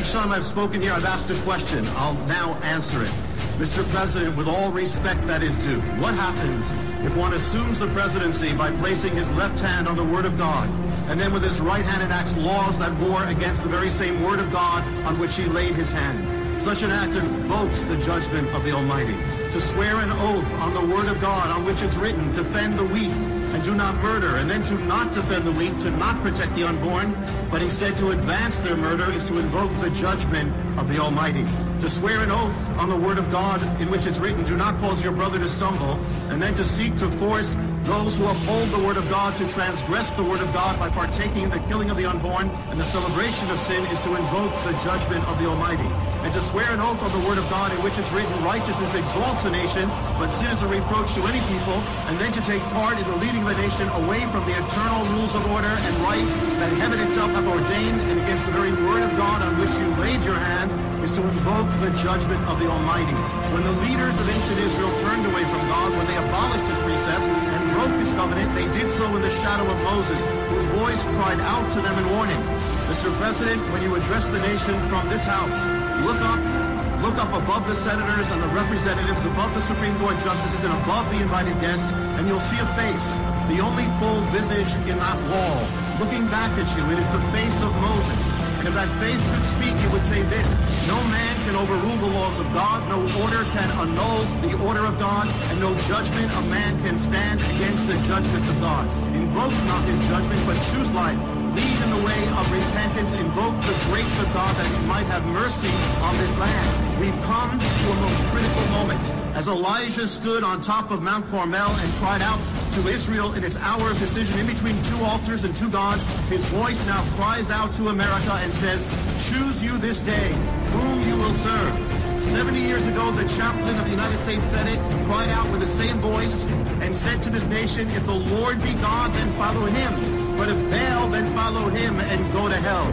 Each time I've spoken here, I've asked a question. I'll now answer it. Mr. President, with all respect that is due, what happens if one assumes the presidency by placing his left hand on the Word of God, and then with his right hand enacts laws that war against the very same Word of God on which he laid his hand? Such an act invokes the judgment of the Almighty. To swear an oath on the Word of God on which it's written, defend the weak and do not murder, and then to not defend the weak, to not protect the unborn, but instead to advance their murder is to invoke the judgment of the Almighty. To swear an oath on the Word of God in which it's written, do not cause your brother to stumble, and then to seek to force those who uphold the Word of God to transgress the Word of God by partaking in the killing of the unborn and the celebration of sin is to invoke the judgment of the Almighty. And to swear an oath on the Word of God in which it's written, righteousness exalts a nation, but sin is a reproach to any people, and then to take part in the leading of a nation away from the eternal rules of order and right that heaven itself hath ordained, and against the very Word of God on which you laid your hand, is to invoke the judgment of the Almighty. When the leaders of ancient Israel turned away from God, when they abolished his precepts and broke his covenant, they did so in the shadow of Moses, whose voice cried out to them in warning. Mr. President, when you address the nation from this house, look up above the senators and the representatives, above the Supreme Court justices, and above the invited guest, and you'll see a face, the only full visage in that wall. Looking back at you, it is the face of Moses. And if that face could speak, it would say this: no man can overrule the laws of God, no order can annul the order of God, and no judgment of man can stand against the judgments of God. Invoke not his judgment, but choose life. Lead in the way of repentance. Invoke the grace of God that he might have mercy on this land. We've come to a most critical moment. As Elijah stood on top of Mount Carmel and cried out to Israel in his hour of decision in between two altars and two gods, his voice now cries out to America and says, choose you this day whom you will serve. 70 years ago, the chaplain of the United States Senate cried out with the same voice and said to this nation, if the Lord be God, then follow him. But if Baal, then follow him and go to hell.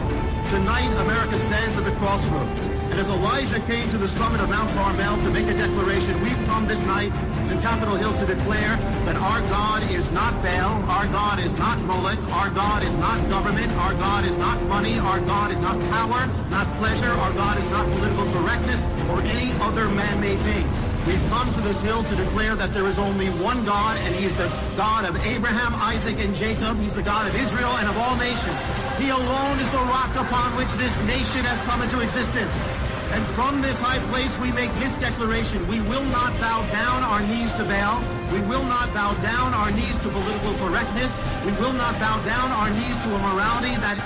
Tonight, America stands at the crossroads. And as Elijah came to the summit of Mount Carmel to make a declaration, we've come this night to Capitol Hill to declare that our God is not Baal, our God is not Moloch, our God is not government, our God is not money, our God is not power, not pleasure, our God is not political correctness or any other man-made thing. We've come to this hill to declare that there is only one God, and he is the God of Abraham, Isaac, and Jacob. He's the God of Israel and of all nations. He alone is the rock upon which this nation has come into existence. And from this high place we make this declaration: we will not bow down our knees to Baal. We will not bow down our knees to political correctness. We will not bow down our knees to a morality that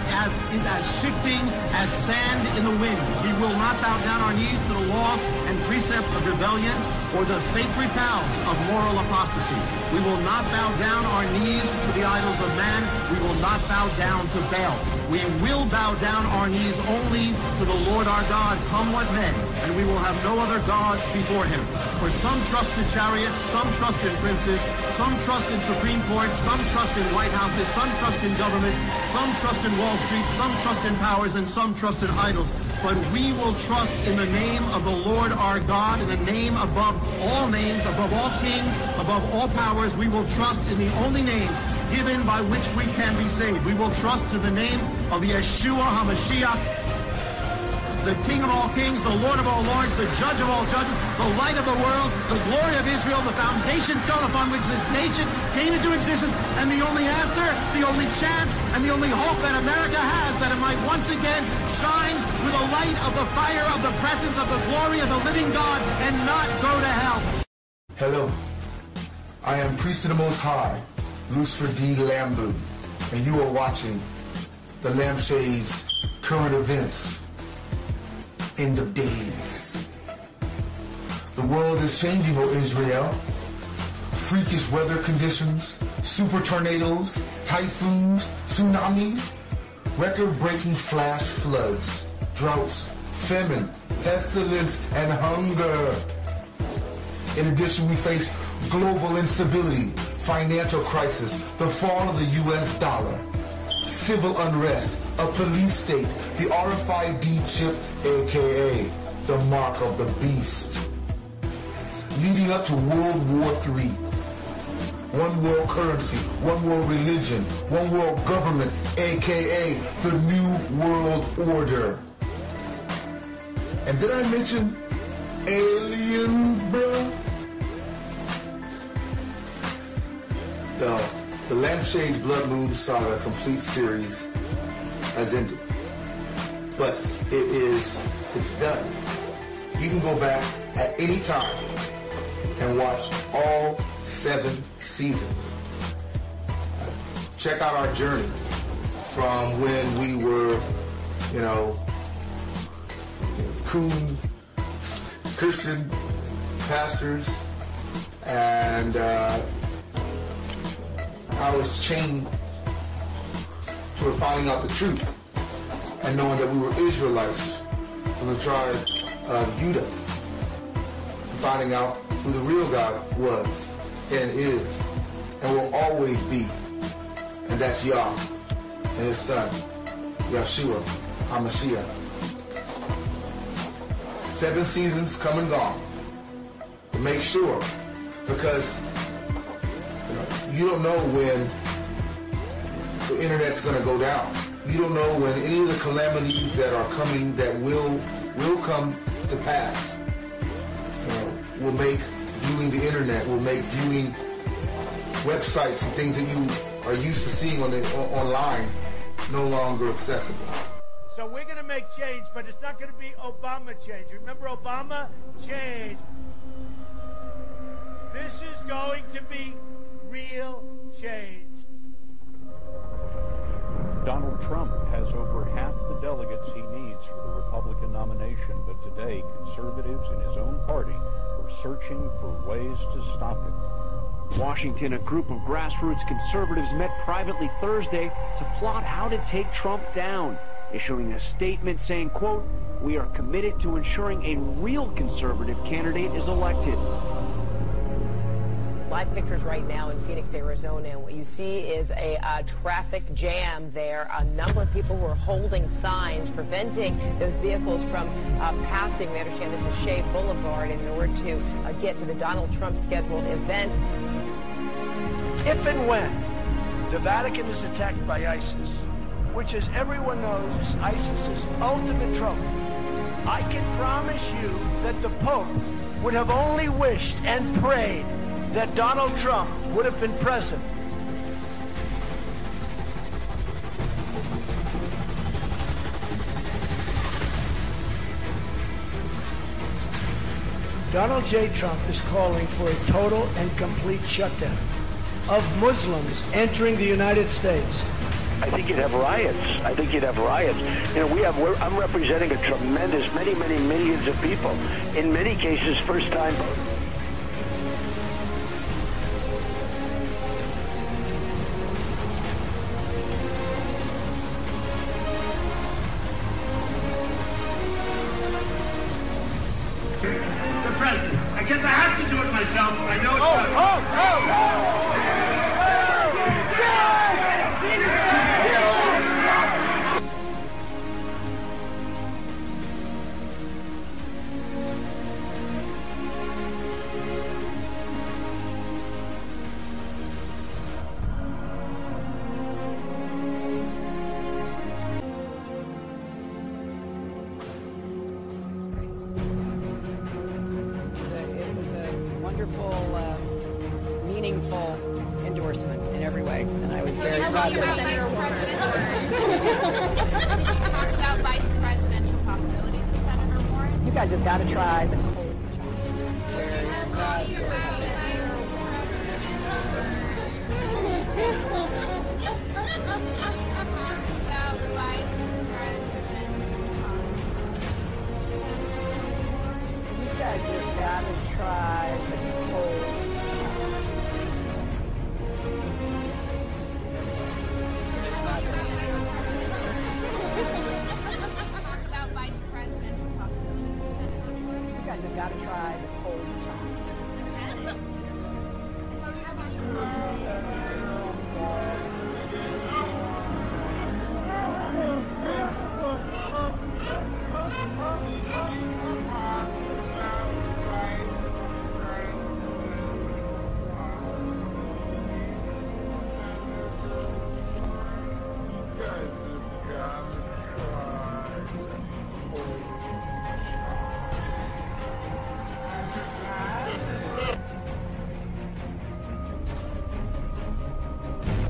is as shifting as sand in the wind. We will not bow down our knees to the laws and precepts of rebellion or the sacred vows of moral apostasy. We will not bow down our knees to the idols of man. We will not bow down to Baal. We will bow down our knees only to the Lord our God, come what may, and we will have no other gods before him. For some trust in chariots, some trust in princes, some trust in Supreme Courts, some trust in White Houses, some trust in governments, some trust in Wall Street, some trust in powers, and some trust in idols. But we will trust in the name of the Lord our God, in the name above all names, above all kings, above all powers. We will trust in the only name given by which we can be saved. We will trust to the name of Yeshua HaMashiach, the King of all kings, the Lord of all lords, the Judge of all judges, the light of the world, the glory of Israel, the foundation stone upon which this nation came into existence, and the only answer, the only chance, and the only hope that America has, that it might once again shine with the light of the fire of the presence of the glory of the living God and not go to hell. Hello, I am Priest of the Most High, Lucifer D. Lambew, and you are watching the Lampshades Current Events End of Days. The world is changing, O Israel. Freakish weather conditions, super tornadoes, typhoons, tsunamis, record-breaking flash floods, droughts, famine, pestilence, and hunger. In addition, we face global instability, financial crisis, the fall of the U.S. dollar, civil unrest, a police state, the RFID chip, aka the mark of the beast, leading up to World War III. One world currency, one world religion, one world government, aka the New World Order. And did I mention aliens, bro? The Lampshade Blood Moon Saga complete series has ended. But it's done. You can go back at any time and watch all 7 seasons. Check out our journey from when we were, coon Christian pastors, and how it's changed to finding out the truth and knowing that we were Israelites from the tribe of Judah, and finding out who the real God was and is and will always be, and that's Yah and his son, Yeshua HaMashiach. 7 seasons come and gone. But make sure, because you don't know when the internet's going to go down. You don't know when any of the calamities that are coming that will come to pass will make viewing the internet, will make viewing websites and things that you are used to seeing online no longer accessible. So we're going to make change, but it's not going to be Obama change. Remember Obama? Change. This is going to be real change. Donald Trump has over half the delegates he needs for the Republican nomination, but today conservatives in his own party are searching for ways to stop him. Washington, a group of grassroots conservatives met privately Thursday to plot how to take Trump down, issuing a statement saying, quote, "We are committed to ensuring a real conservative candidate is elected." Live pictures right now in Phoenix, Arizona, and what you see is a traffic jam there. A number of people were holding signs preventing those vehicles from passing. We understand this is Shea Boulevard in order to get to the Donald Trump scheduled event. If and when the Vatican is attacked by ISIS, which, as everyone knows, is ISIS's ultimate trophy, I can promise you that the Pope would have only wished and prayed that Donald Trump would have been present. Donald J. Trump is calling for a total and complete shutdown of Muslims entering the United States. I think you'd have riots. I'm representing a tremendous, many millions of people. In many cases, first-time voters. The president. I guess I have to do it myself. I know it's not. It was a wonderful, meaningful endorsement in every way, and I was very proud of it. Did you talk about vice presidential possibilities with Senator Warren? You guys have got to try the cold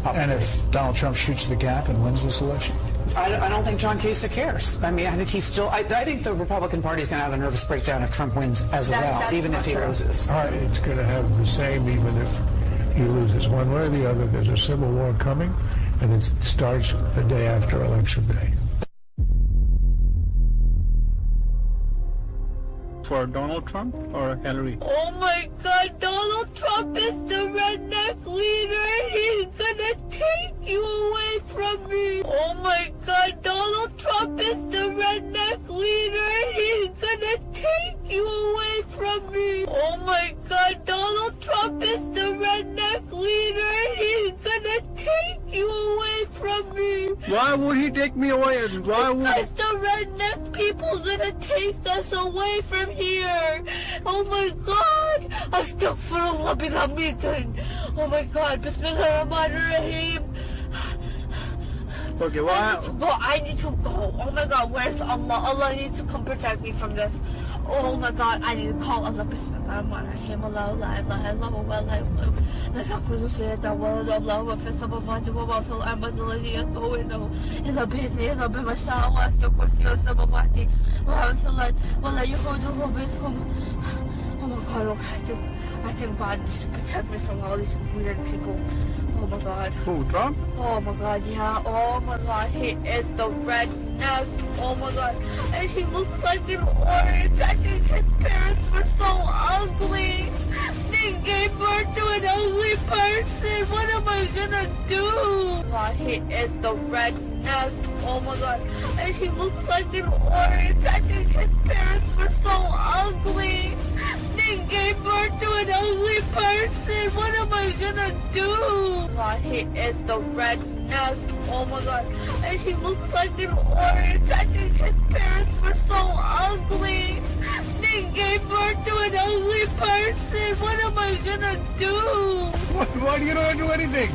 And if Donald Trump shoots the gap and wins this election? I don't think John Kasich cares. I mean, I think he's still... I think the Republican Party is going to have a nervous breakdown if Trump wins as well, even if he loses. It's going to have the same even if he loses. One way or the other, there's a civil war coming, and it starts the day after Election Day. For Donald Trump or Hillary? Oh my God, Donald Trump is the redneck leader. He's gonna take you away from me. Oh my God, Donald Trump is the redneck leader. He's gonna take you away from me. Oh my God, Donald Trump is the redneck leader. He's gonna take you away from me. Why would he take me away? Why would? Because the redneck people gonna take us away from here. Oh my God. Astaghfirullah bilhamidin. Oh my God. Bismillahirrahmanirrahim. Okay, why? I need to go. Oh my God, where's Allah? Allah needs to come protect me from this. Oh my God, I need to call Allah. Bismillahirrahmanirrahim. Allah, la ilaha illallah, wa la ilaha. لا تأخذ سيئة ولا الله في السماوات وما في الأرض الذي يطوله إلا بإذنه إلا بما شاء واسع كرسي السماوات ولا يؤوده بهم. Oh my God, I think God needs to protect me from all these weird people. Oh my God. Who, Trump? Oh my God, yeah. Oh my God, he is the redneck. Oh my God. And he looks like an orange. I think his parents were so ugly. They gave birth to an ugly person. What am I gonna do? Oh God, he is the redneck. Oh my God. And he looks like an orange. I think his parents were so ugly. They gave birth to an ugly person. What am I gonna do? Oh God, he is the redneck. Oh my God. And he looks like an orange. I think his parents were so ugly. They gave birth to an ugly person. What am I gonna do? Why do you not do anything? Oh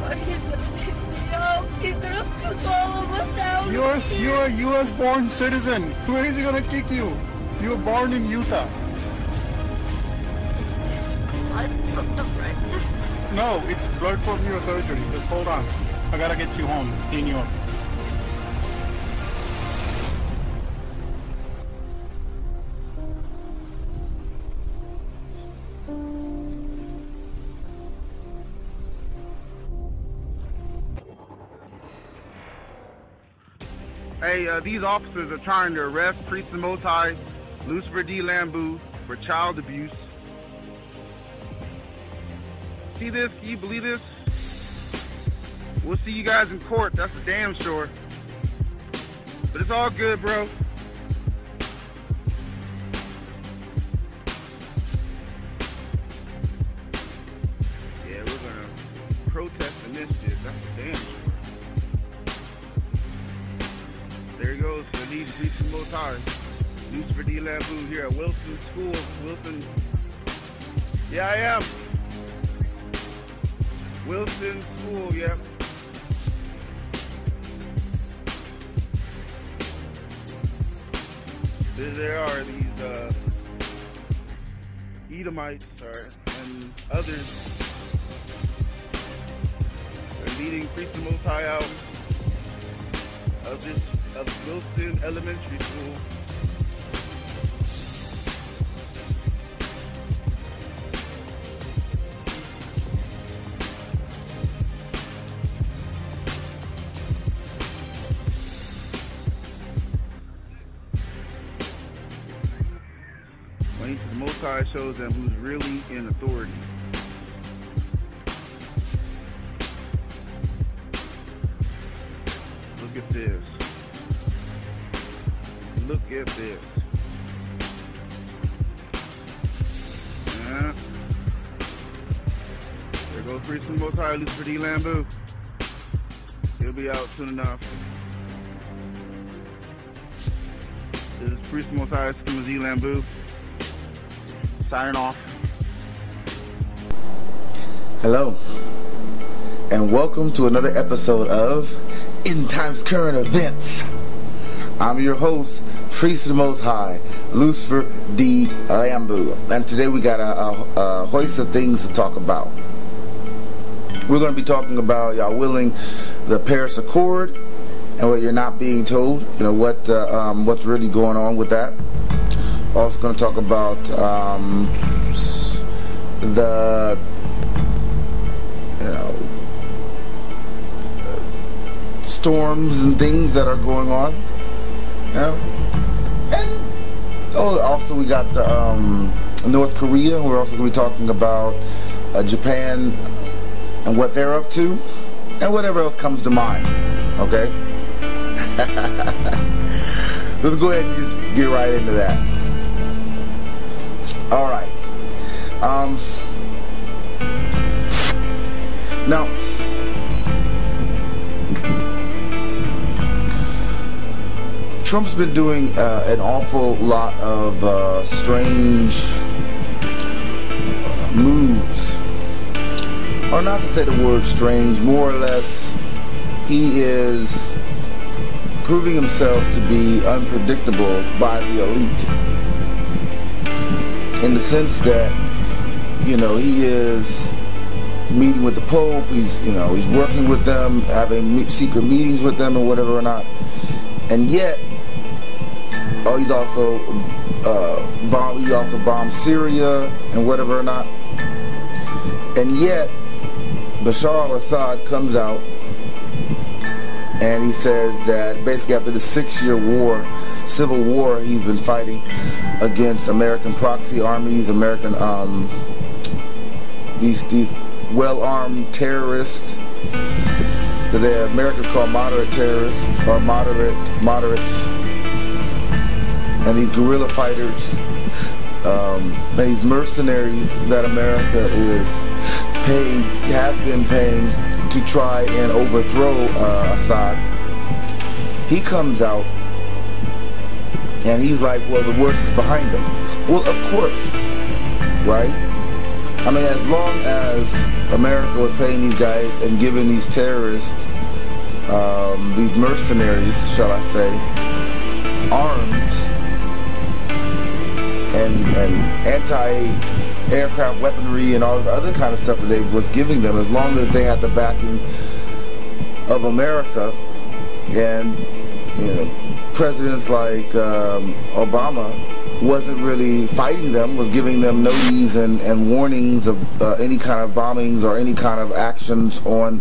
my God, he's gonna kick me out. He's gonna kick all of us out. You're a U.S. born citizen. Where is he gonna kick you? You were born in Utah. Is this blood from the redneck? No, it's blood from your surgery. Just hold on. I gotta get you home, clean you up. Hey, these officers are trying to arrest Priest of the Most High, Lucifer D. Lambew, for child abuse. See this? Can you believe this? We'll see you guys in court, that's for damn sure. But it's all good, bro. Yeah, we're gonna protest in this shit, that's for damn sure. There he goes, the lead Priest of the Most High, Lucifer D. Lambew here at Wilson School. Wilson. Yeah, I am. Wilson School, yep. There they are, these Edomites and others. They're leading Priest of the Most High out of Wilson Elementary School. The Most High shows them who's really in authority. Look at this. Look at this. Yeah. There goes Priest of the Most High, Lucifer D. Lambew. He'll be out soon enough. This is Priest of the Most High, Lucifer D. Lambew. Signing off. Hello, and welcome to another episode of End Times Current Events. I'm your host, Priest of the Most High, Lucifer D. Lambew, and today we got a host of things to talk about. We're going to be talking about y'all willing the Paris Accord and what you're not being told. You know what's really going on with that. Also going to talk about the storms and things that are going on. And also we got the North Korea. We're also going to be talking about Japan and what they're up to, and whatever else comes to mind. Okay. Let's go ahead and just get right into that. All right. Now, Trump's been doing an awful lot of strange moves, or not to say the word strange, more or less, he is proving himself to be unpredictable by the elite. In the sense that, he is meeting with the Pope, he's working with them, having secret meetings with them or whatever or not. And yet, he also bombed Syria and whatever or not. And yet, Bashar al-Assad comes out and he says that basically after the 6-year war, civil war he's been fighting against American proxy armies, American these well-armed terrorists that the Americans call moderate terrorists or moderates, and these guerrilla fighters, and these mercenaries that America have been paying to try and overthrow Assad. He comes out and he's like, well, the worst is behind him. Well, of course, right? I mean, as long as America was paying these guys and giving these terrorists, these mercenaries, shall I say, arms and anti-aircraft weaponry and all the other kind of stuff that they was giving them, as long as they had the backing of America, and presidents like Obama wasn't really fighting them, was giving them notice and warnings of any kind of bombings or any kind of actions on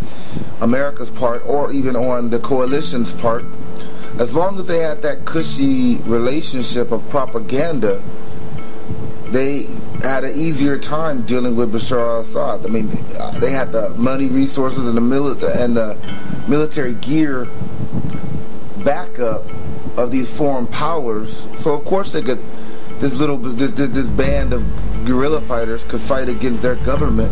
America's part or even on the coalition's part. As long as they had that cushy relationship of propaganda, they had an easier time dealing with Bashar al-Assad. I mean, they had the money, resources, and the military gear backup of these foreign powers. So of course they could, this band of guerrilla fighters could fight against their government,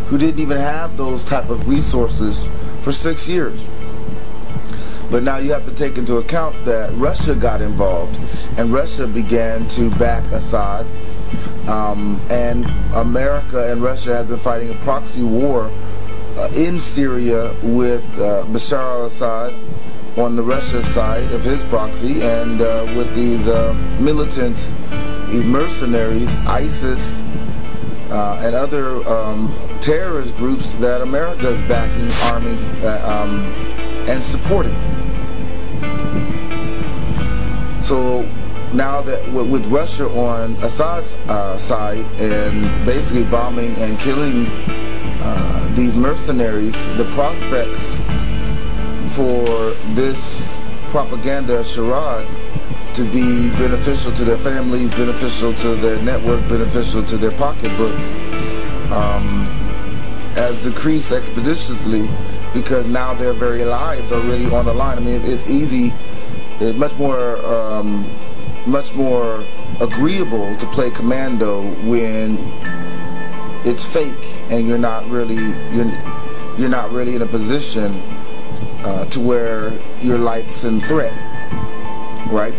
who didn't even have those type of resources for 6 years. But now you have to take into account that Russia got involved, and Russia began to back Assad. And America and Russia have been fighting a proxy war in Syria with Bashar al-Assad on the Russia side of his proxy, and with these militants, these mercenaries, ISIS, and other terrorist groups that America is backing, arming, and supporting. So now that with Russia on Assad's side and basically bombing and killing these mercenaries, the prospects for this propaganda charade to be beneficial to their families, beneficial to their network, beneficial to their pocketbooks, has decreased expeditiously, because now their very lives are really on the line. I mean, it's easy, it's much more agreeable to play commando when it's fake and you're not really in a position to where your life's in threat, right?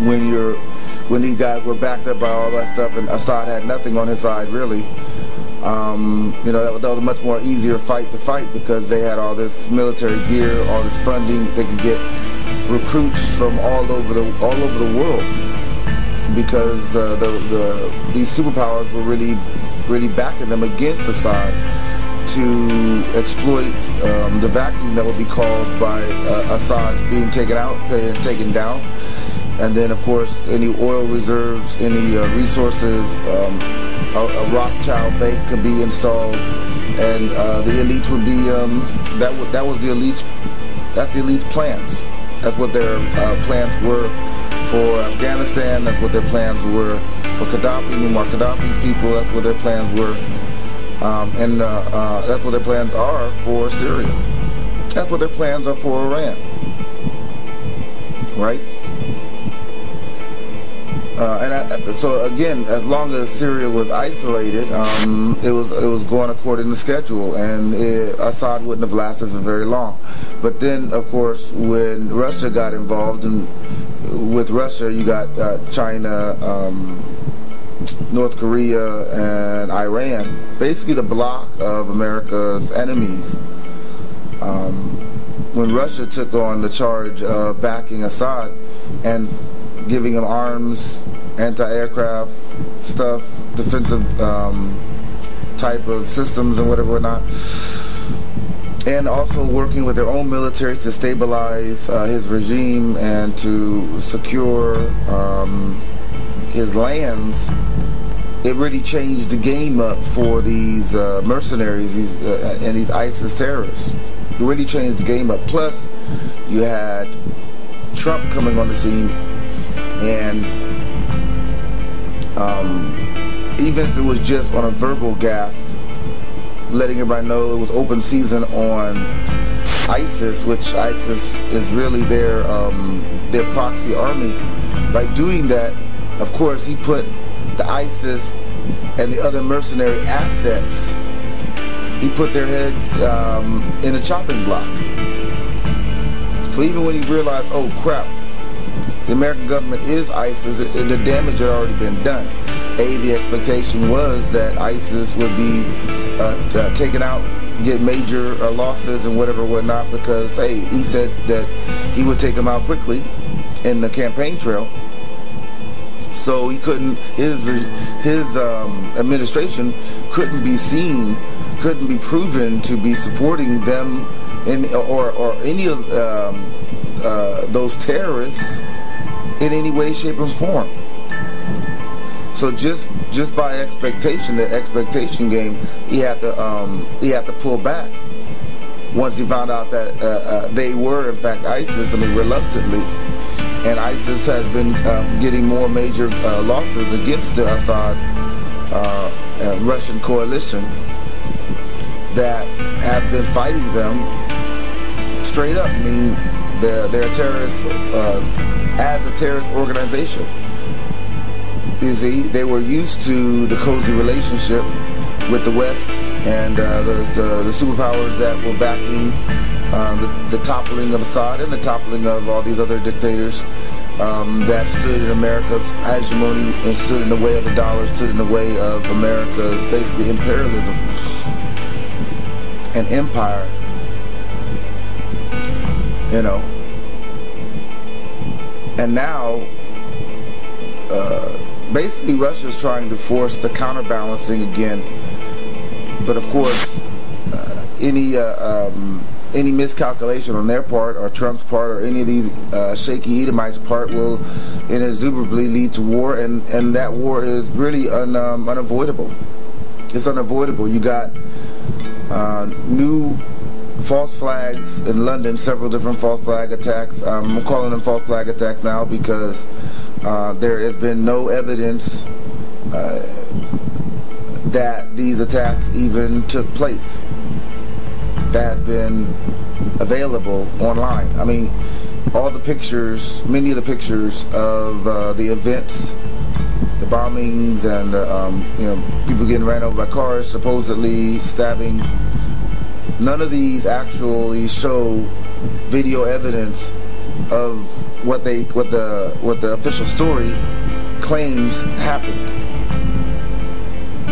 When these guys were backed up by all that stuff and Assad had nothing on his side really, that was a much more easier fight to fight, because they had all this military gear, all this funding. They could get recruits from all over the world, because these superpowers were really backing them against Assad. to exploit the vacuum that would be caused by Assad's being taken down. And then, of course, any oil reserves, any resources, a Rothschild bank could be installed, and the elites would be that's the elites' plans. That's what their plans were for Afghanistan. That's what their plans were for Gaddafi, Muammar Gaddafi's people. That's what their plans were, and that's what their plans are for Syria. That's what their plans are for Iran, right? So again, as long as Syria was isolated, it was going according to schedule, and Assad wouldn't have lasted for very long. But then, of course, when Russia got involved, and with Russia, you got China, North Korea, and Iran, basically the block of America's enemies. When Russia took on the charge of backing Assad and giving him arms, anti-aircraft stuff, defensive type of systems and whatnot, and also working with their own military to stabilize his regime and to secure his lands, it really changed the game up for these mercenaries and these ISIS terrorists. It really changed the game up. Plus, you had Trump coming on the scene, and even if it was just on a verbal gaffe, letting everybody know it was open season on ISIS, which ISIS is really their proxy army. By doing that, of course, he put the ISIS and the other mercenary assets, he put their heads in a chopping block. So even when he realized, oh crap, the American government is ISIS, the damage had already been done. The expectation was that ISIS would be taken out, get major losses and whatnot, because, hey, he said that he would take them out quickly in the campaign trail. So he couldn't, his administration couldn't be proven to be supporting them or any of those terrorists in any way, shape, or form. So just by expectation, the expectation game, he had to pull back once he found out that they were in fact ISIS. I mean, reluctantly, and ISIS has been getting more major losses against the Assad Russian coalition that have been fighting them straight up. I mean, they're terrorists as a terrorist organization. You see, they were used to the cozy relationship with the West and the superpowers that were backing the toppling of Assad and the toppling of all these other dictators that stood in America's hegemony and stood in the way of the dollar, stood in the way of America's basically imperialism and empire. You know. And now, basically, Russia's trying to force the counterbalancing again. But of course, any miscalculation on their part, or Trump's part, or any of these shaky Edomites' part will inevitably lead to war, and that war is really unavoidable. It's unavoidable. You got new false flags in London, several different false flag attacks. I'm calling them false flag attacks now because there has been no evidence that these attacks even took place that have been available online. I mean, all the pictures, many of the pictures of the events, the bombings, and people getting ran over by cars, supposedly stabbings. None of these actually show video evidence of what the official story claims happened.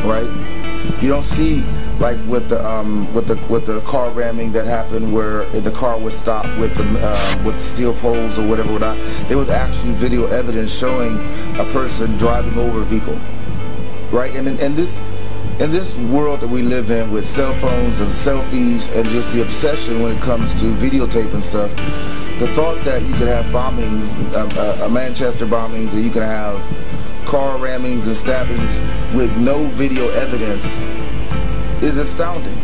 Right? You don't see, like with the car ramming that happened, where the car was stopped with the steel poles or whatever. There was actually video evidence showing a person driving over people. Right? And this in this world that we live in with cell phones and selfies and just the obsession when it comes to videotaping stuff, the thought that you could have bombings, Manchester bombings, or you can have car rammings and stabbings with no video evidence is astounding.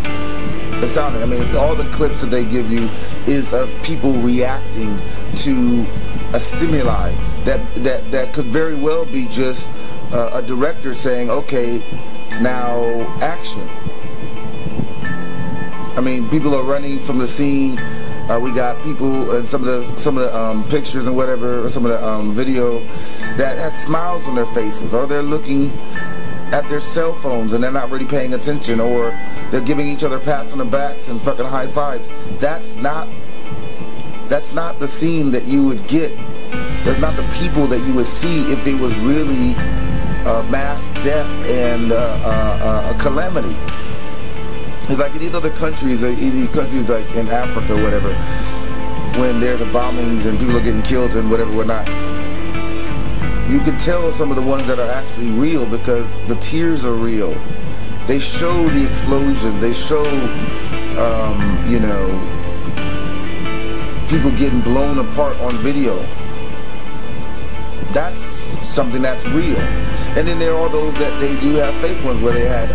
Astounding. I mean, all the clips that they give you is of people reacting to a stimuli that could very well be just a director saying, okay, now action. I mean, people are running from the scene. We got people and some of the pictures and whatever, or some of the video that has smiles on their faces, or they're looking at their cell phones and they're not really paying attention, or they're giving each other pats on the backs and fucking high fives. That's not the scene that you would get. That's not the people that you would see if it was really mass death and a calamity. It's like in these other countries, these countries like in Africa or whatever, when there's bombings and people are getting killed and whatnot, you can tell some of the ones that are actually real because the tears are real. They show the explosions. They show, you know, people getting blown apart on video. That's something that's real. And then there are those that they do have fake ones where they had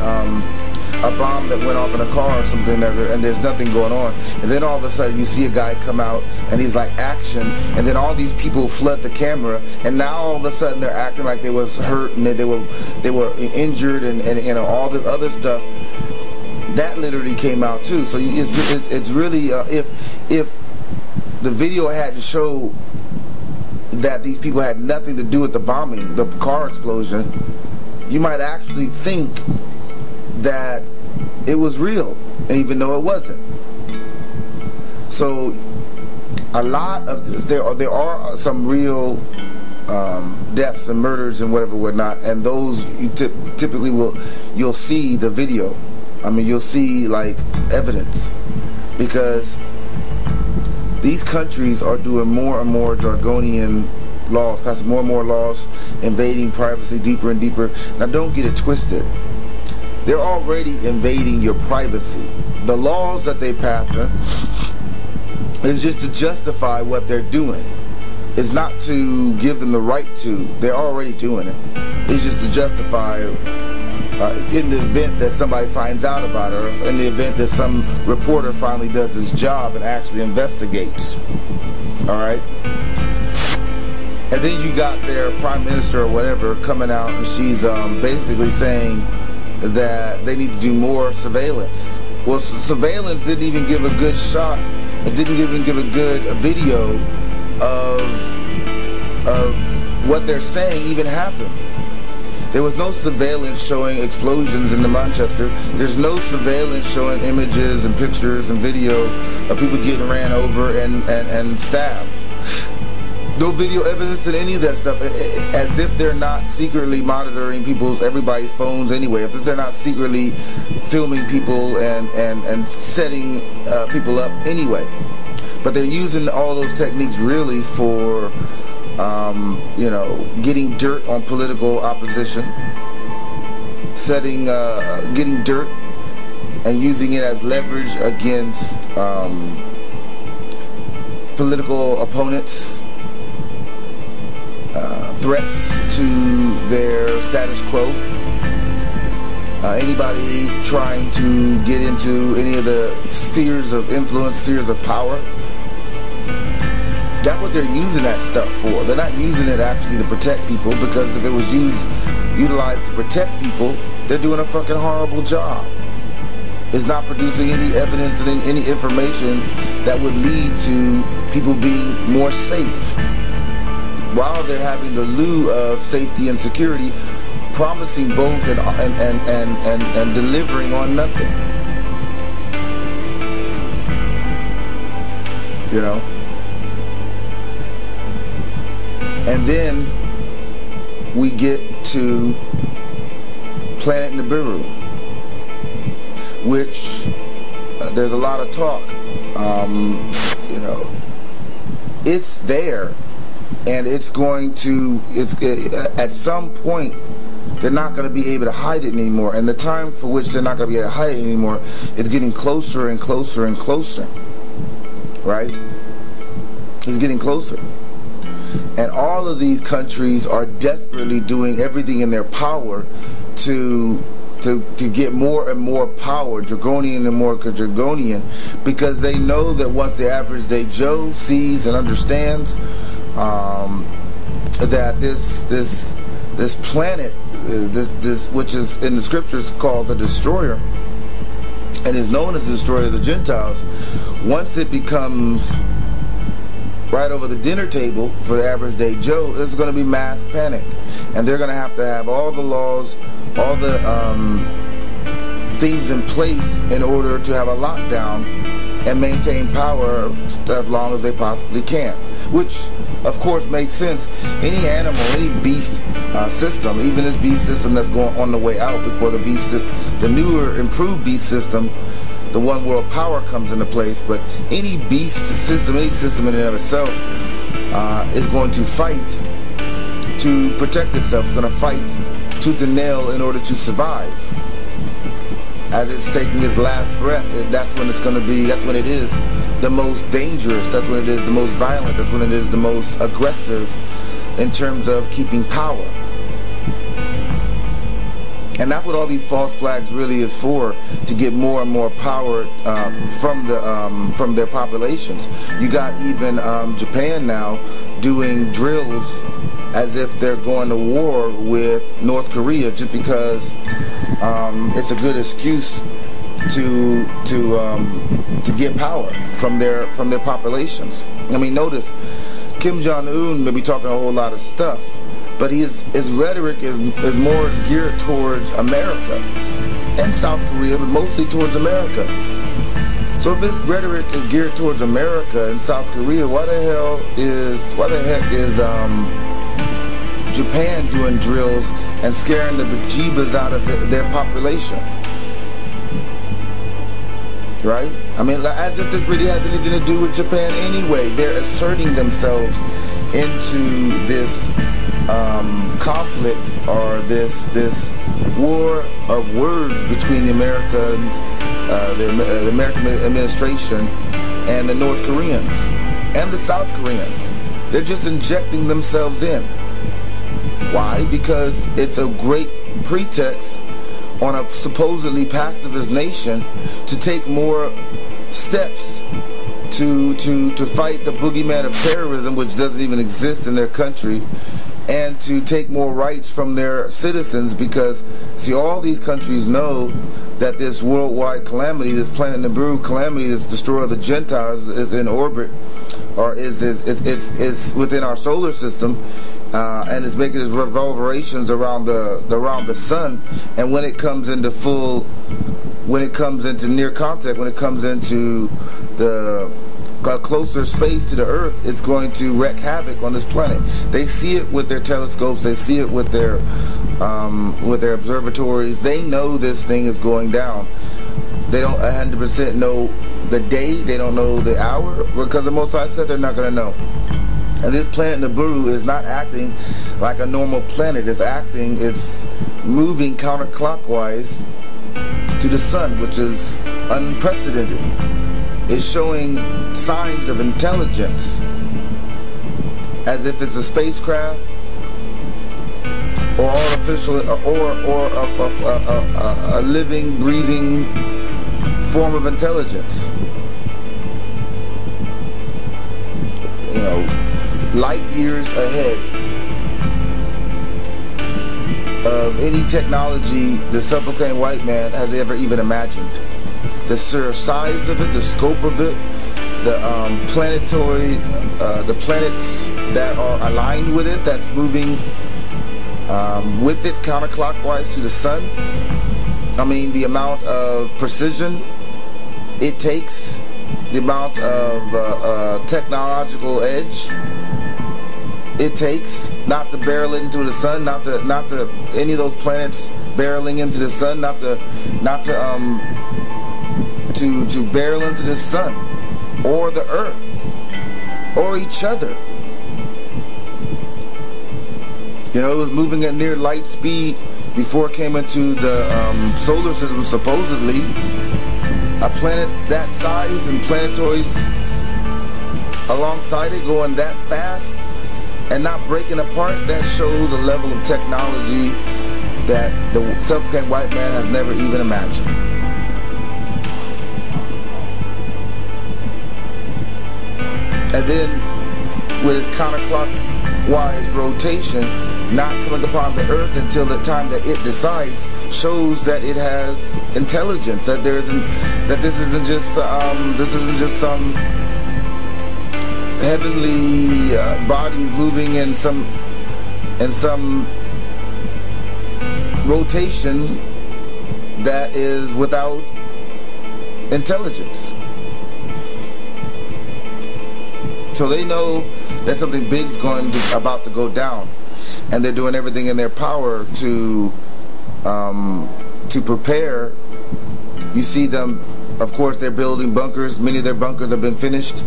a bomb that went off in a car or something, and there's nothing going on, and then all of a sudden you see a guy come out and he's like, action, and then all these people flood the camera, and now all of a sudden they're acting like they was hurt and they were injured and you know, all this other stuff that literally came out too. So it's really if the video had to show that these people had nothing to do with the bombing, the car explosion, you might actually think that it was real, even though it wasn't. So a lot of this, there are some real deaths and murders and whatnot, and those you typically you'll see the video. I mean, you'll see like evidence, because these countries are doing more and more draconian laws, passing more and more laws, invading privacy deeper and deeper. Now, don't get it twisted. They're already invading your privacy. The laws that they pass is just to justify what they're doing. It's not to give them the right to. They're already doing it. It's just to justify in the event that somebody finds out about it, or in the event that some reporter finally does his job and actually investigates. Alright? And then you got their prime minister or whatever coming out, and she's basically saying that they need to do more surveillance. Well, surveillance didn't even give a good shot. It didn't even give a good video of what they're saying even happened. There was no surveillance showing explosions in the Manchester. There's no surveillance showing images and pictures and video of people getting ran over and stabbed. No video evidence in any of that stuff, as if they're not secretly monitoring everybody's phones anyway, as if they're not secretly filming people and setting people up anyway. But they're using all those techniques really for, you know, getting dirt on political opposition, getting dirt and using it as leverage against political opponents. Threats to their status quo. Anybody trying to get into any of the spheres of influence, spheres of power. That's what they're using that stuff for. They're not using it actually to protect people, because if it was utilized to protect people, they're doing a fucking horrible job. It's not producing any evidence and any information that would lead to people being more safe, while they're having the lieu of safety and security, promising both and delivering on nothing. You know? And then we get to Planet Nibiru, which there's a lot of talk. You know, it's there. And it's going to, at some point, they're not going to be able to hide it anymore. And the time for which they're not going to be able to hide it anymore is getting closer and closer and closer. Right? It's getting closer. And all of these countries are desperately doing everything in their power to get more and more power, draconian and more draconian, because they know that once the average day Joe sees and understands that this planet, this which is in the scriptures called the destroyer, and is known as the destroyer of the Gentiles, once it becomes right over the dinner table for the average day Joe, there's going to be mass panic, and they're going to have all the laws, all the things in place in order to have a lockdown and maintain power as long as they possibly can, which of course makes sense. Any animal, any beast system, even this beast system that's going on the way out before the beast system, the newer improved beast system, the one world power comes into place. But any beast system, any system in and of itself is going to fight to protect itself. It's going to fight tooth and nail in order to survive. As it's taking its last breath, that's when it's going to be, that's when it is the most dangerous, that's when it is the most violent, that's when it is the most aggressive in terms of keeping power. And that's what all these false flags really is for, to get more and more power from their populations. You got even Japan now doing drills as if they're going to war with North Korea, just because it's a good excuse to get power from their populations. I mean, notice Kim Jong-un may be talking a whole lot of stuff, but his rhetoric is more geared towards America and South Korea, but mostly towards America. So if his rhetoric is geared towards America and South Korea, why the heck is Japan doing drills and scaring the bejeebas out of their population? Right? I mean, as if this really has anything to do with Japan anyway. They're asserting themselves into this conflict, or this war of words between the Americans, the American administration, and the North Koreans and the South Koreans. They're just injecting themselves in. Why? Because it's a great pretext on a supposedly pacifist nation to take more steps to fight the boogeyman of terrorism, which doesn't even exist in their country, and to take more rights from their citizens. Because, see, all these countries know that this worldwide calamity, this planet Lambew calamity, this destroyer of the Gentiles, is in orbit, or is within our solar system, and is making its reverberations around the sun. And when it comes into near contact, when it comes into the closer space to the Earth, it's going to wreak havoc on this planet. They see it with their telescopes. They see it with their observatories. They know this thing is going down. They don't 100% know the day. They don't know the hour, because the Most High said they're not going to know. And this planet Lambew is not acting like a normal planet. It's moving counterclockwise to the sun, which is unprecedented. It's showing signs of intelligence, as if it's a spacecraft or artificial, or a living, breathing form of intelligence. You know, light years ahead of any technology the self-proclaimed white man has ever even imagined. The sheer size of it, the scope of it, the planetoid, the planets that are aligned with it, that's moving with it counterclockwise to the sun. I mean, the amount of precision it takes, the amount of technological edge it takes, not to barrel it into the sun, not to any of those planets barreling into the sun, not to barrel into the sun or the earth or each other. You know, it was moving at near light speed before it came into the solar system, supposedly, a planet that size and planetoids alongside it going that fast and not breaking apart, that shows a level of technology that the subsequent white man has never even imagined. And then with its counterclockwise rotation not coming upon the earth until the time that it decides, shows that it has intelligence, that this isn't just some heavenly bodies moving in some rotation that is without intelligence. So they know that something big's about to go down, and they're doing everything in their power to prepare. You see them, of course, they're building bunkers. Many of their bunkers have been finished.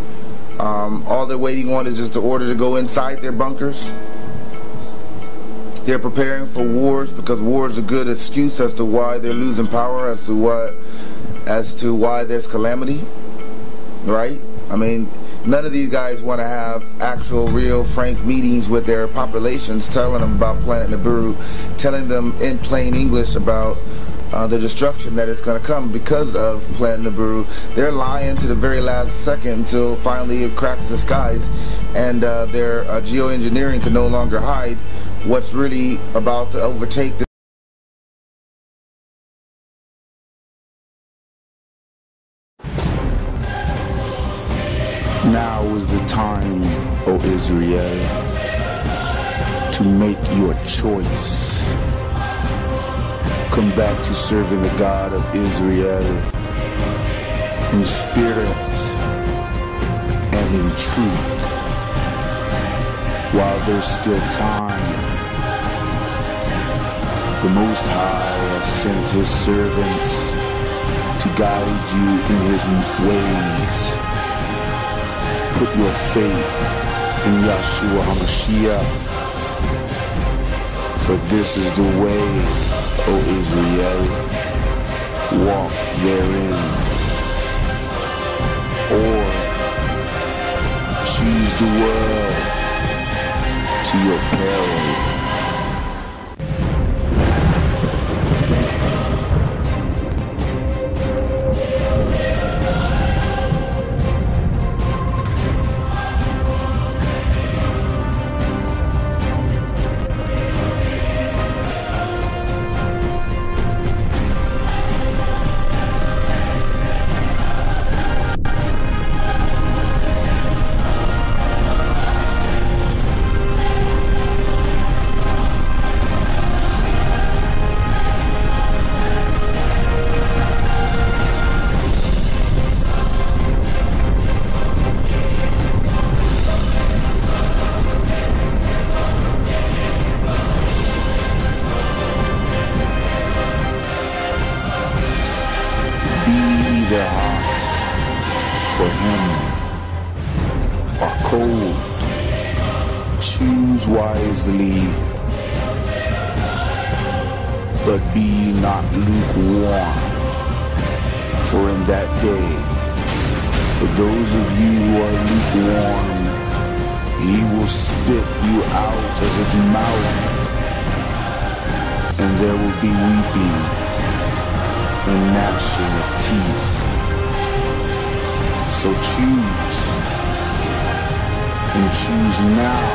All they're waiting on is just the order to go inside their bunkers. They're preparing for wars, because war is a good excuse as to why they're losing power, as to why there's calamity, right? I mean, none of these guys want to have actual, real, frank meetings with their populations, telling them about Planet Nibiru, telling them in plain English about the destruction that is going to come because of Planet Nibiru. They're lying to the very last second until finally it cracks the skies, and their geoengineering can no longer hide what's really about to overtake the Now is the time, O Israel, to make your choice. Come back to serving the God of Israel in spirit and in truth. While there's still time, the Most High has sent His servants to guide you in His ways. Put your faith in Yahshua HaMashiach, for this is the way, O Israel, walk therein, or choose the world to your peril. But be not lukewarm, for in that day, for those of you who are lukewarm, He will spit you out of His mouth, and there will be weeping and gnashing of teeth. So choose, and choose now.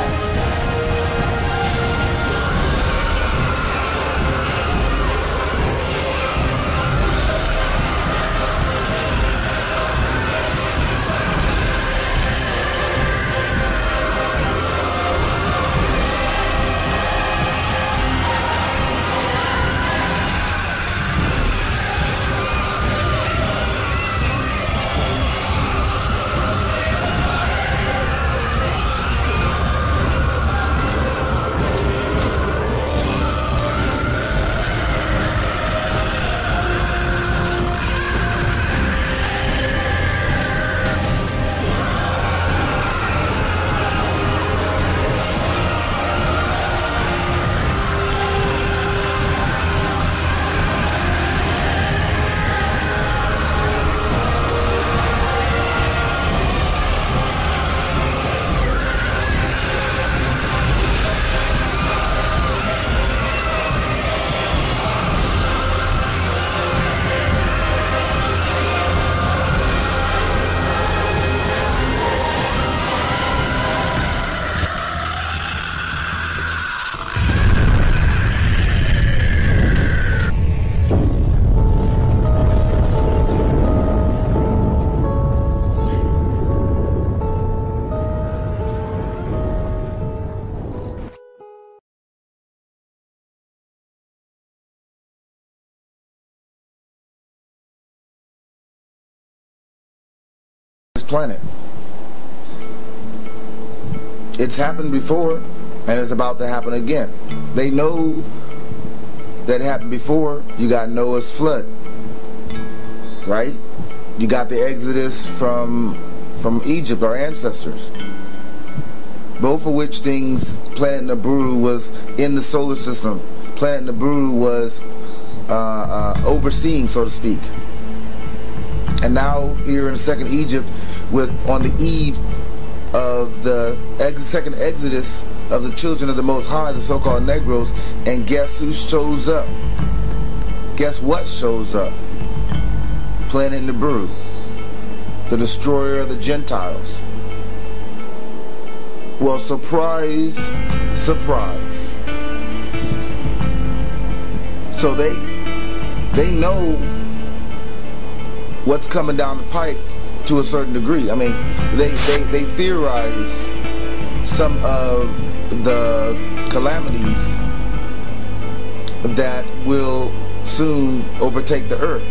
this planet. It's happened before, and it's about to happen again. They know that it happened before. You got Noah's flood, right? You got the Exodus from Egypt, our ancestors. Both of which things, Planet Nibiru was in the solar system. Planet Nibiru was overseeing, so to speak. And now here in the second Egypt, on the eve of the second Exodus of the children of the Most High, the so-called Negroes, and guess who shows up? Guess what shows up? Planet Nibiru, the destroyer of the Gentiles. Well, surprise, surprise. So they know what's coming down the pike to a certain degree. I mean, they theorize some of the calamities that will soon overtake the earth.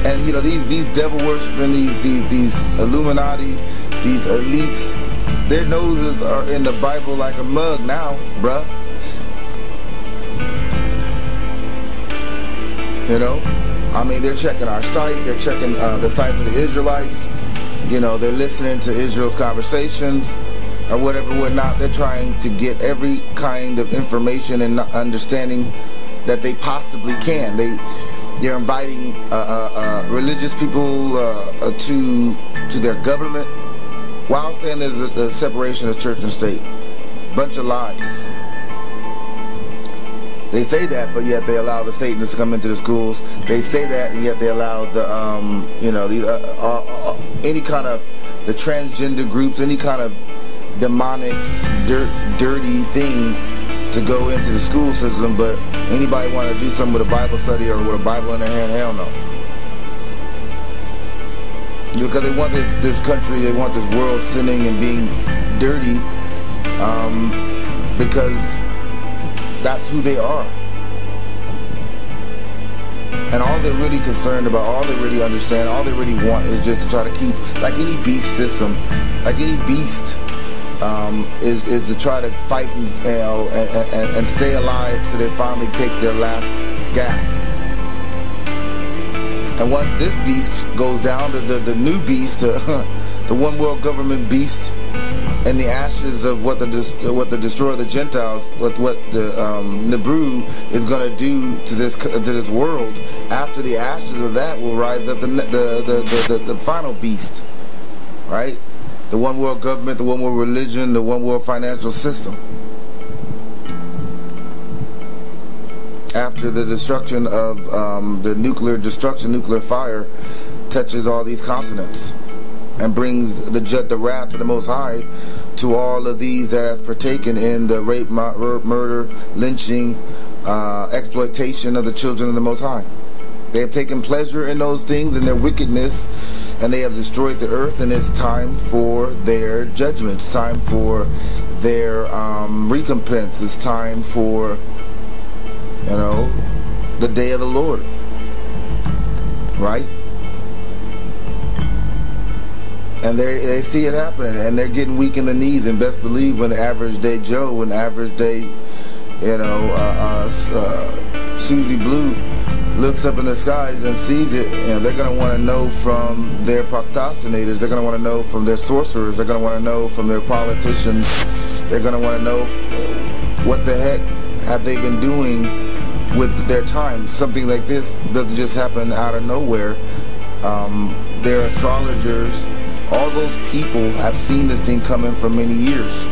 And you know, these devil worshiping, these Illuminati, these elites, their noses are in the Bible like a mug now, bruh. You know, I mean, they're checking our site, they're checking the sites of the Israelites. You know, they're listening to Israel's conversations or whatever, whatnot. They're trying to get every kind of information and understanding that they possibly can. They're inviting religious people to their government while saying there's a separation of church and state. Bunch of lies. They say that, but yet they allow the Satanists to come into the schools. They say that, and yet they allow the any kind of the transgender groups, any kind of demonic, dirty thing to go into the school system. But anybody want to do something with a Bible study or with a Bible in their hand? Hell no. Because they want this country, they want this world sinning and being dirty, because that's who they are. And all they're really concerned about, all they really understand, all they really want is just to try to keep, like any beast system, like any beast, is to try to fight and stay alive till they finally take their last gasp. And once this beast goes down, the new beast, the one world government beast, and the ashes of what the destroyer of the Gentiles, what the Nibiru is going to do to this world. After the ashes of that will rise up the final beast, right? The one world government, the one world religion, the one world financial system. After the destruction of the nuclear fire touches all these continents and brings the wrath of the Most High to all of these that has partaken in the rape, murder, lynching, exploitation of the children of the Most High. They have taken pleasure in those things and their wickedness, and they have destroyed the earth, and it's time for their judgment. It's time for their recompense. It's time for, you know, the day of the Lord, right? And they see it happening, and they're getting weak in the knees. And best believe when the average day Joe, when the average day, you know, Susie Blue looks up in the skies and sees it, you know, they're going to want to know from their procrastinators. They're going to want to know from their sorcerers. They're going to want to know from their politicians. They're going to want to know what the heck have they been doing with their time. Something like this doesn't just happen out of nowhere. Their astrologers, all those people have seen this thing coming for many years,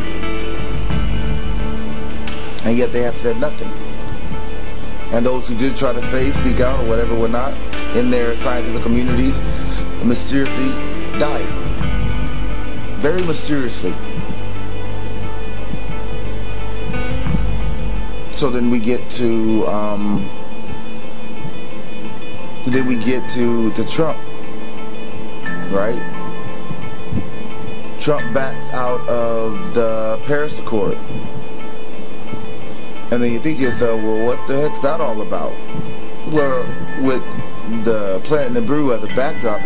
and yet they have said nothing. And those who did try to speak out or whatever, whatnot, in their scientific communities, mysteriously died. Very mysteriously. So then we get to Trump, right? Trump backs out of the Paris Accord. And then you think to yourself, well, what the heck's that all about? Well, with the Planet Nibiru as a backdrop,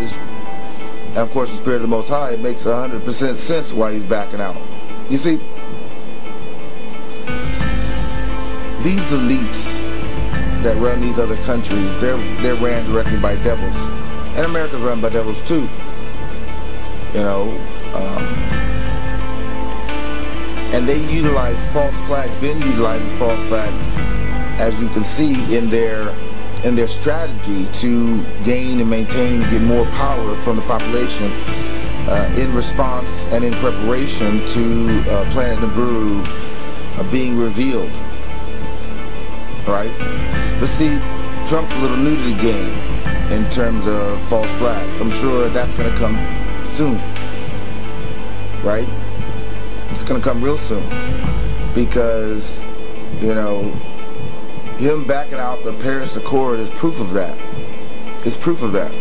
and of course the Spirit of the Most High, it makes 100% sense why he's backing out. You see, these elites that run these other countries, they're ran directly by devils, and America's run by devils too. You know, and they utilize false flags, been utilizing false flags, as you can see in their strategy to gain and maintain and get more power from the population in response and in preparation to Planet Nibiru being revealed. Right? But see, Trump's a little new to the game in terms of false flags. I'm sure that's going to come soon. Right? It's going to come real soon. Because, you know, him backing out the Paris Accord is proof of that. It's proof of that.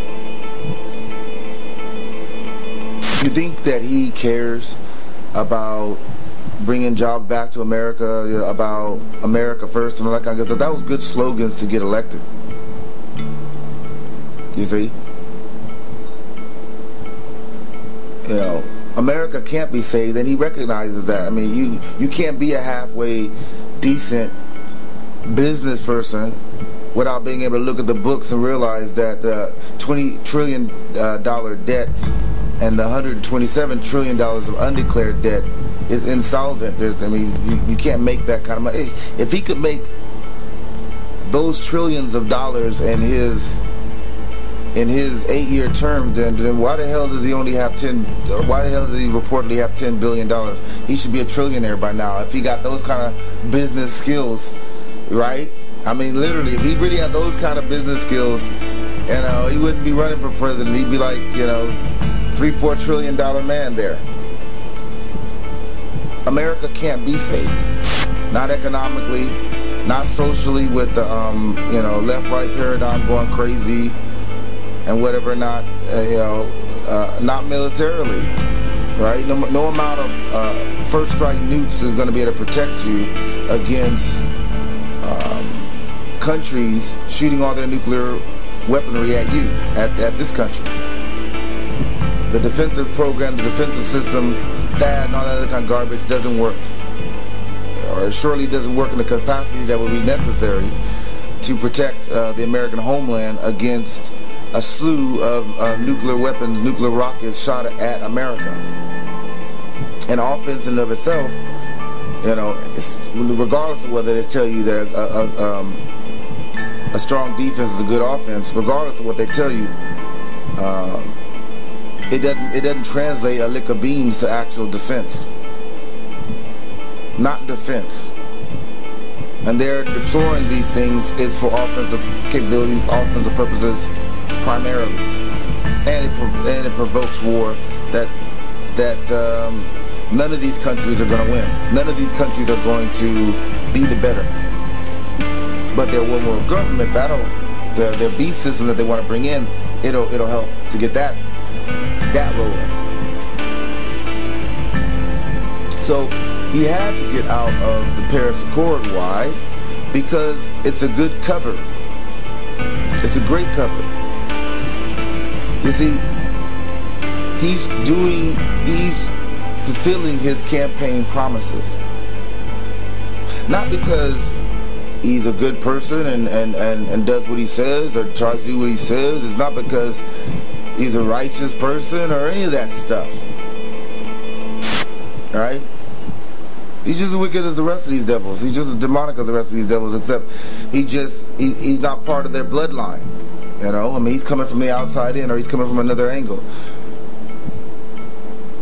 You think that he cares about bringing jobs back to America, about America first and all that kind of stuff? That was good slogans to get elected. You see? You know, America can't be saved, and he recognizes that. I mean, you can't be a halfway decent business person without being able to look at the books and realize that the $20 trillion debt and the $127 trillion of undeclared debt is insolvent. I mean, you can't make that kind of money. If he could make those trillions of dollars in his 8-year term, then why the hell does he only have why the hell does he reportedly have $10 billion? He should be a trillionaire by now if he got those kind of business skills, right? I mean, literally, if he really had those kind of business skills, you know, he wouldn't be running for president. He'd be like, you know, $3-4 trillion man there. America can't be saved. Not economically, not socially with the you know, left-right paradigm going crazy and whatever, not not militarily, right? No amount of first strike nukes is going to be able to protect you against countries shooting all their nuclear weaponry at you, at this country. The defensive program, the defensive system, THAAD and all that other kind of garbage doesn't work, or surely doesn't work in the capacity that would be necessary to protect the American homeland against a slew of nuclear weapons, nuclear rockets shot at America. An offense in and of itself, you know, regardless of whether they tell you that a strong defense is a good offense, regardless of what they tell you, it doesn't translate a lick of beans to actual defense. Not defense. And they're deploying these things is for offensive capabilities, offensive purposes primarily, and it provokes war that none of these countries are going to win. None of these countries are going to be the better. But their one world government, their beast system that they want to bring in, it'll help to get that rolling. So he had to get out of the Paris Accord. Why? Because it's a good cover. It's a great cover. You see, he's fulfilling his campaign promises. Not because he's a good person and does what he says or tries to do what he says. It's not because he's a righteous person or any of that stuff. Alright? He's just as wicked as the rest of these devils. He's just as demonic as the rest of these devils, except he's not part of their bloodline. You know, I mean, he's coming from the outside in, or he's coming from another angle.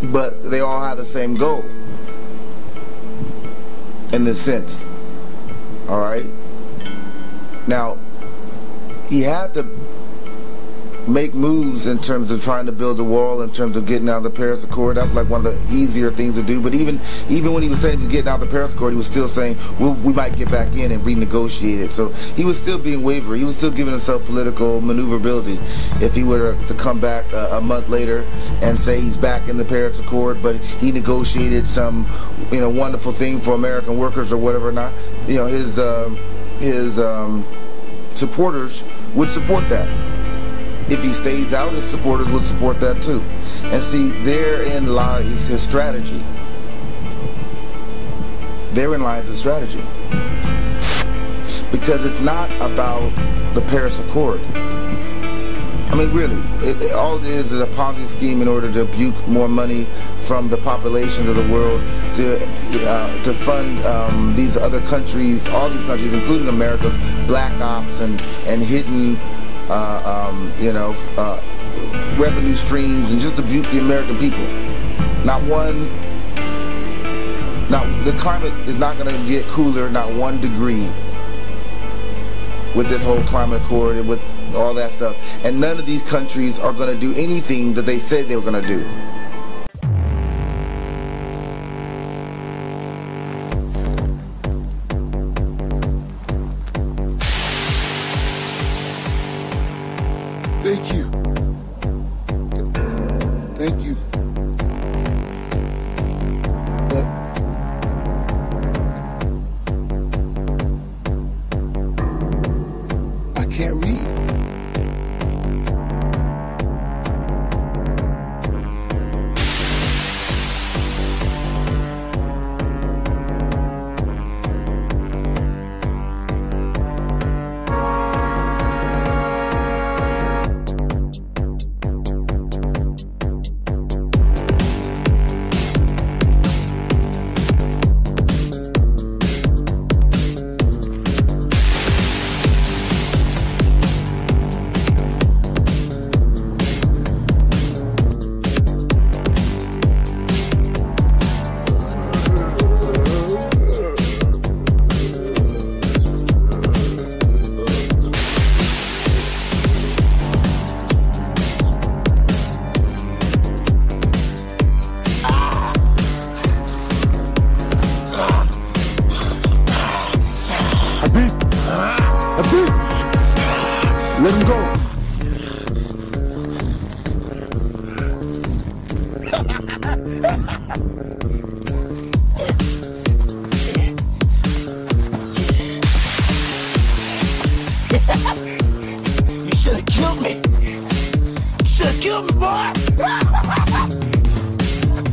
But they all have the same goal, in this sense. Alright? Now, he had to make moves in terms of trying to build a wall, in terms of getting out of the Paris Accord. That was like one of the easier things to do. But even when he was saying he was getting out of the Paris Accord, he was still saying, we might get back in and renegotiate it. So he was still being wavery. He was still giving himself political maneuverability. If he were to come back a month later and say he's back in the Paris Accord, but he negotiated some, you know, wonderful thing for American workers or whatever, not, you know, his supporters would support that. If he stays out, his supporters would support that too. And see, therein lies his strategy. Therein lies his strategy. Because it's not about the Paris Accord. I mean, really, all it is a Ponzi scheme in order to buke more money from the populations of the world to fund these other countries, all these countries, including America's black ops and hidden, revenue streams, and just to buke the American people. The climate is not going to get cooler, not 1 degree, with this whole climate accord and with all that stuff. And none of these countries are going to do anything that they said they were going to do. Thank you. Thank you. But I can't read. Let him go. You should have killed me. You should have killed me, boy.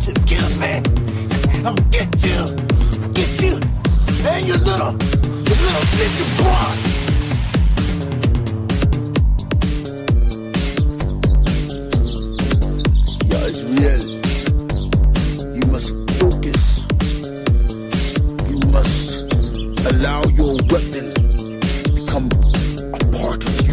Should have killed me. I'm gonna get you, and your little bitch boy. It's real. You must focus. You must allow your weapon to become a part of you.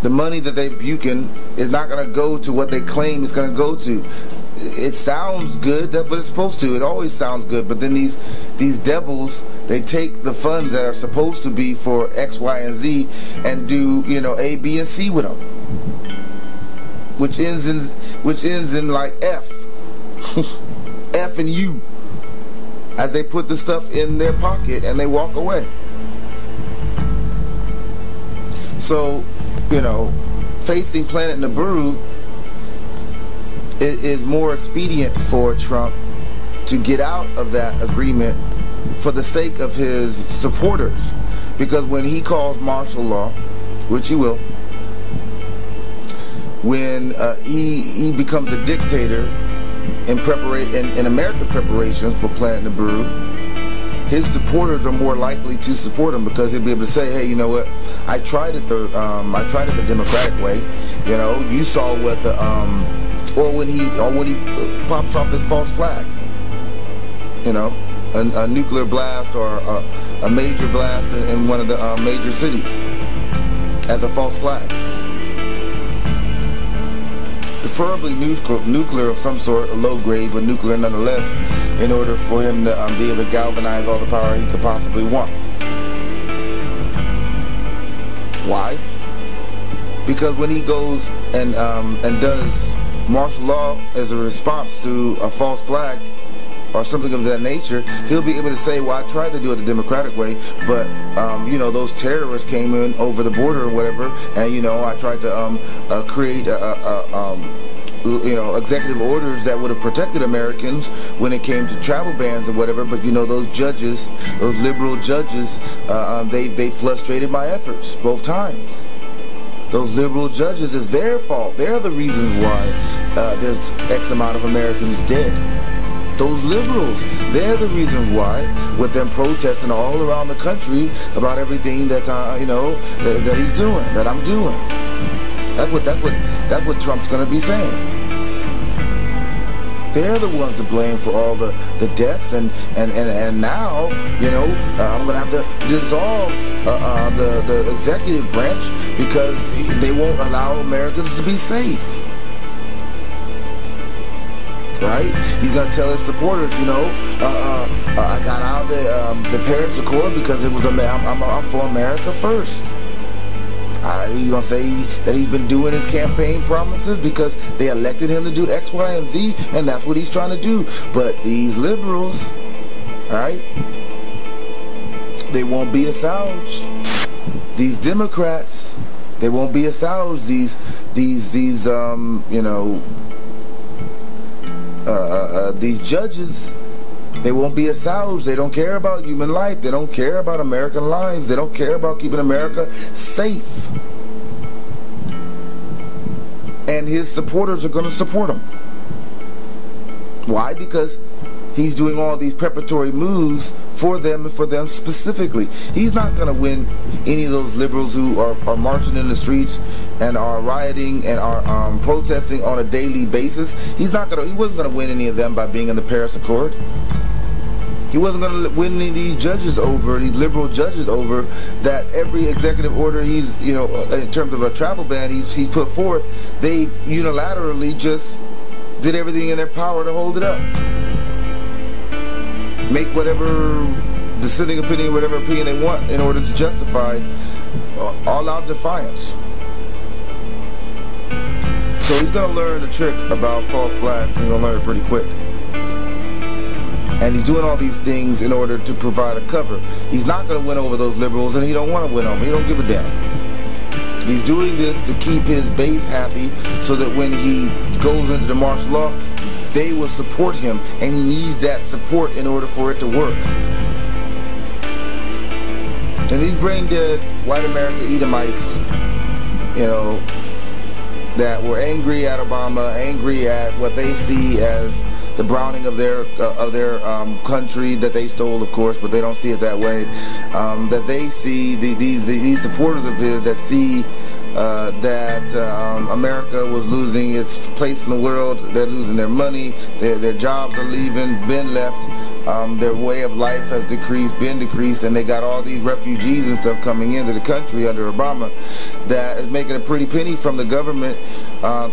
The money that they're buking is not going to go to what they claim it's going to go to. It sounds good. That's what it's supposed to. It always sounds good. But then these devils, they take the funds that are supposed to be for X, Y, and Z and do, A, B, and C with them, which ends in like F, F and U, as they put the stuff in their pocket and they walk away. So, facing Planet Nibiru, it is more expedient for Trump to get out of that agreement for the sake of his supporters. Because when he calls martial law, which he will, when he becomes a dictator in America's preparation for Planet Nibiru, his supporters are more likely to support him because he'll be able to say, "Hey, you know what? I tried it the Democratic way. You saw what the or when he pops off his false flag. A nuclear blast or a major blast in one of the major cities as a false flag. preferably nuclear of some sort, a low grade, but nuclear nonetheless, in order for him to be able to galvanize all the power he could possibly want. Why? Because when he goes and does martial law as a response to a false flag or something of that nature, he'll be able to say, well, I tried to do it the democratic way, but you know, those terrorists came in over the border or whatever, and you know, I tried to create you know, executive orders that would have protected Americans when it came to travel bans or whatever, but you know, those judges, those liberal judges, they frustrated my efforts both times. Those liberal judges, it's their fault. They're the reasons why there's X amount of Americans dead. Those liberals, they're the reasons why, with them protesting all around the country about everything that you know, that he's doing, that I'm doing. That's what Trump's going to be saying. They're the ones to blame for all the deaths, and now, you know, I'm going to have to dissolve the executive branch because they won't allow Americans to be safe. Right? He's going to tell his supporters, you know, I got out of the Paris Accord because it was I'm for America first. He's going to say that he's been doing his campaign promises because they elected him to do X, Y, and Z, and that's what he's trying to do. But these liberals, right, they won't be assuaged. These Democrats, they won't be assuaged. These you know, these judges, they won't be assuaged. They don't care about human life. They don't care about American lives. They don't care about keeping America safe. And his supporters are going to support him. Why? Because he's doing all these preparatory moves for them and for them specifically. He's not going to win any of those liberals who are marching in the streets and are rioting and are protesting on a daily basis. He wasn't going to win any of them by being in the Paris Accord. He wasn't going to win any of these judges over, these liberal judges over, that every executive order he's, you know, in terms of a travel ban he's put forth, they've unilaterally just did everything in their power to hold it up. Make whatever dissenting opinion, whatever opinion they want in order to justify all-out defiance. So he's going to learn the trick about false flags, and he's going to learn it pretty quick. And he's doing all these things in order to provide a cover. He's not going to win over those liberals, and he don't want to win them. He don't give a damn. He's doing this to keep his base happy so that when he goes into the martial law, they will support him, and he needs that support in order for it to work. And these brain-dead white America Edomites, you know, that were angry at Obama, angry at what they see as the browning of their country that they stole, of course, but they don't see it that way. That they see these supporters of his that see that America was losing its place in the world. They're losing their money. Their jobs are leaving, been left. Their way of life has decreased, been decreased, and they got all these refugees and stuff coming into the country under Obama that is making a pretty penny from the government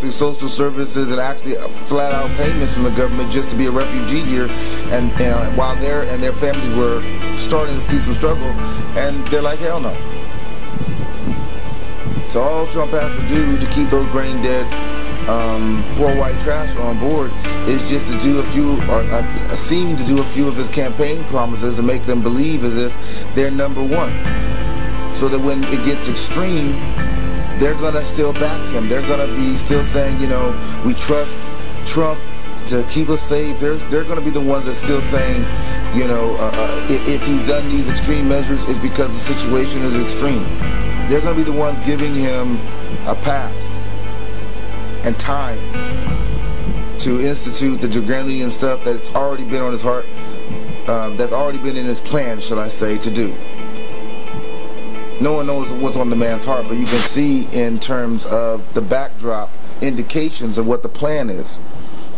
through social services and actually flat out payments from the government just to be a refugee here, and while their families were starting to see some struggle, and they're like, hell no. So all Trump has to do to keep those brain dead poor white trash on board is just to do a few, or seem to do a few of his campaign promises and make them believe as if they're number one, so that when it gets extreme, they're gonna still back him. They're gonna be still saying, you know, we trust Trump to keep us safe. They're gonna be the ones that's still saying, you know, if he's done these extreme measures, it's because the situation is extreme. They're gonna be the ones giving him a pass and time to institute the Dragonian stuff that's already been on his heart, that's already been in his plan, shall I say, to do. No one knows what's on the man's heart, but you can see in terms of the backdrop indications of what the plan is.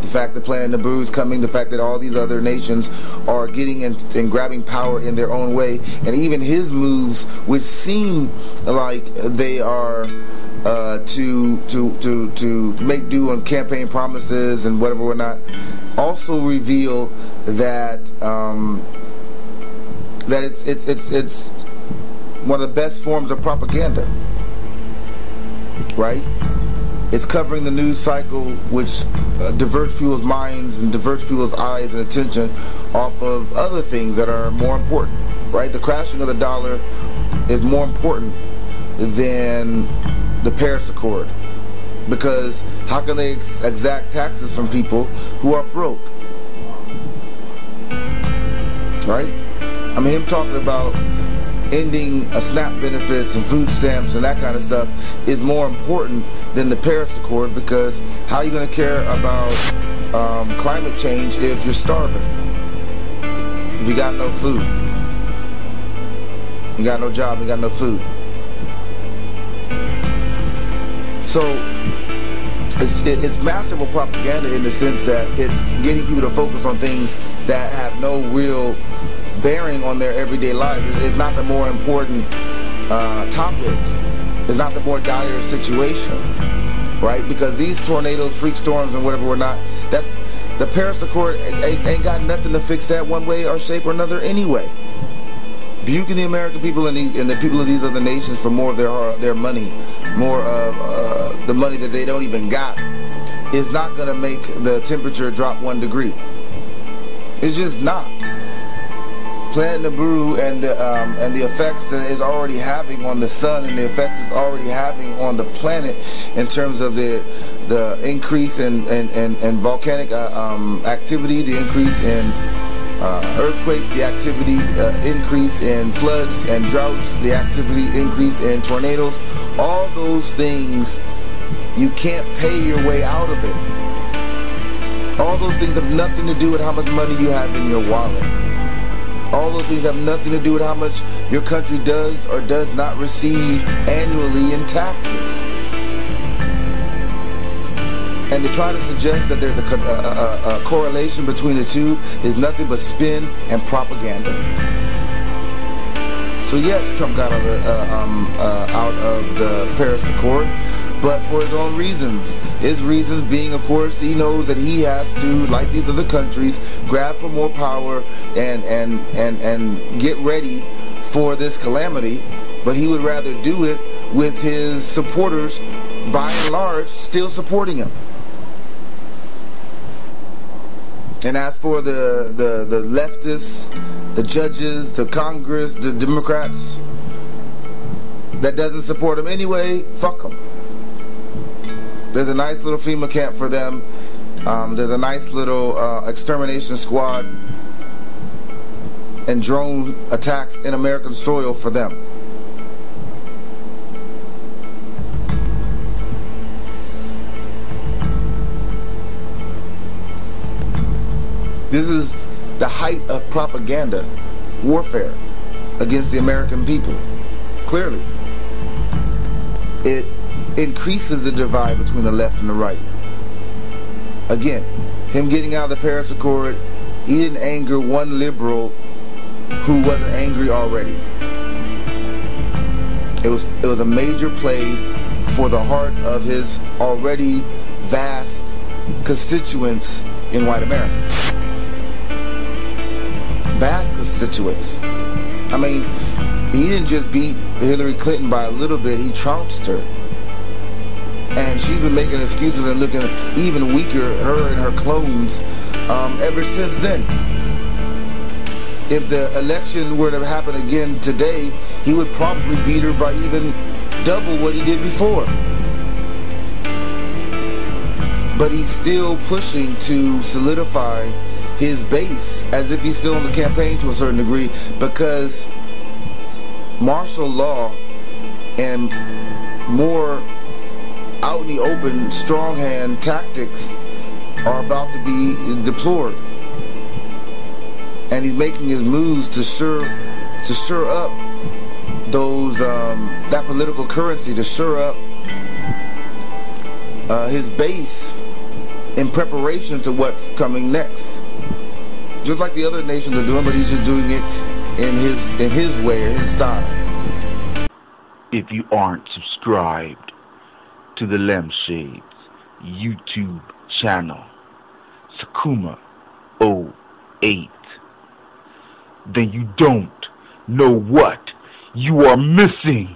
The fact that Planet Naboo is coming, the fact that all these other nations are getting and grabbing power in their own way, and even his moves, which seem like they are to make do on campaign promises and whatever or not, also reveal that that it's one of the best forms of propaganda, right? It's covering the news cycle, which diverts people's minds and diverts people's eyes and attention off of other things that are more important, right? The crashing of the dollar is more important than the Paris Accord, because how can they exact taxes from people who are broke, right? I mean, him talking about ending SNAP benefits and food stamps and that kind of stuff is more important than the Paris Accord, because how are you going to care about climate change if you're starving, if you got no food, you got no job, you got no food? So it's masterful propaganda in the sense that it's getting people to focus on things that have no real bearing on their everyday lives. It's not the more important topic. It's not the more dire situation, right? Because these tornadoes, freak storms, and whatever or not, that's the Paris Accord ain't got nothing to fix that one way or shape or another anyway. Buking the American people and the people of these other nations for more of their money, more of the money that they don't even got, is not going to make the temperature drop 1 degree. It's just not. Planet Nibiru and the effects that it's already having on the sun and the effects it's already having on the planet in terms of the increase in volcanic activity, the increase in earthquakes, the activity increase in floods and droughts, the activity increase in tornadoes, all those things, you can't pay your way out of it. All those things have nothing to do with how much money you have in your wallet. All those things have nothing to do with how much your country does or does not receive annually in taxes. And to try to suggest that there's a correlation between the two is nothing but spin and propaganda. So yes, Trump got out of the Paris Accord, but for his own reasons. His reasons being, of course, he knows that he has to, like these other countries, grab for more power and get ready for this calamity. But he would rather do it with his supporters, by and large, still supporting him. And as for the leftists, the judges, the Congress, the Democrats that doesn't support him anyway, fuck them. There's a nice little FEMA camp for them. There's a nice little extermination squad and drone attacks in American soil for them. This is the height of propaganda warfare against the American people. Clearly. It increases the divide between the left and the right. Again, him getting out of the Paris Accord, he didn't anger one liberal who wasn't angry already. It was a major play for the heart of his already vast constituents in white America. Vast constituents. I mean, he didn't just beat Hillary Clinton by a little bit, he trounced her. And she's been making excuses and looking even weaker, her and her clones, ever since then. If the election were to happen again today, he would probably beat her by even double what he did before. But he's still pushing to solidify his base as if he's still in the campaign to a certain degree, because martial law and more out in the open strong hand tactics are about to be deplored, and he's making his moves to shore up those that political currency, to shore up his base in preparation to what's coming next. Just like the other nations are doing, but he's just doing it in his way, or his style. If you aren't subscribed, to the Lampshades YouTube channel, Sakuma 08, then you don't know what you are missing.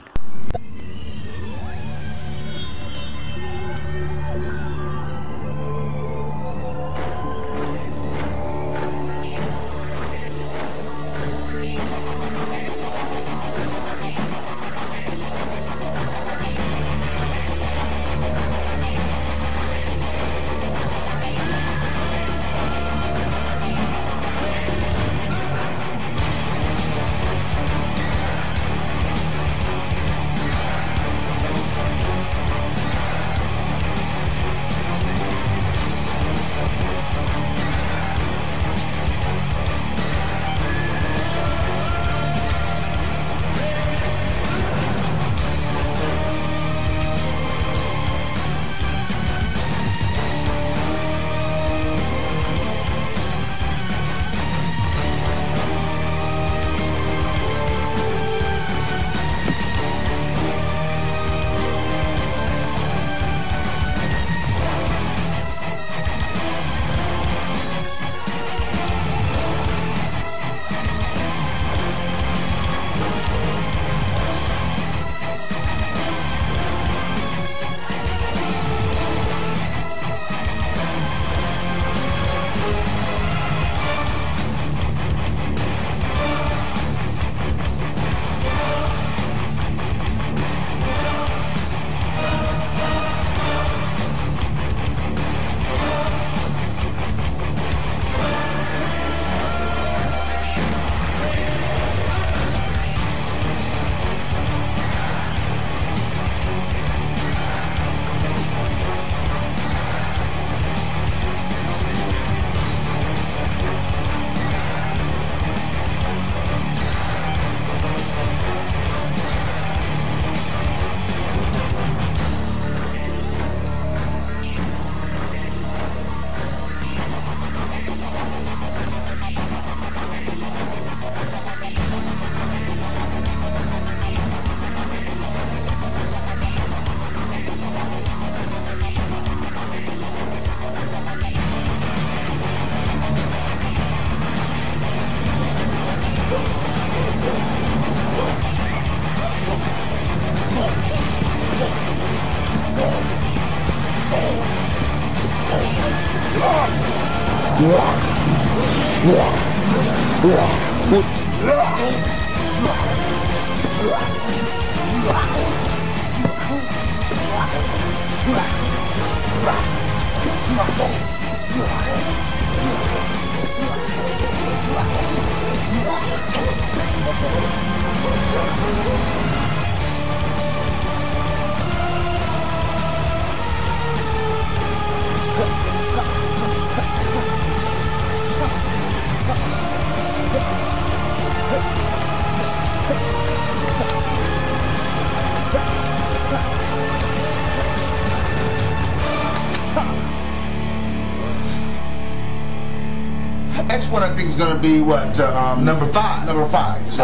Next one I think is gonna be what number five. So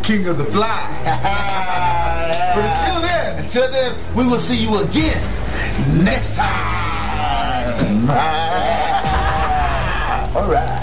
King of the Fly. But until then, we will see you again next time. All right.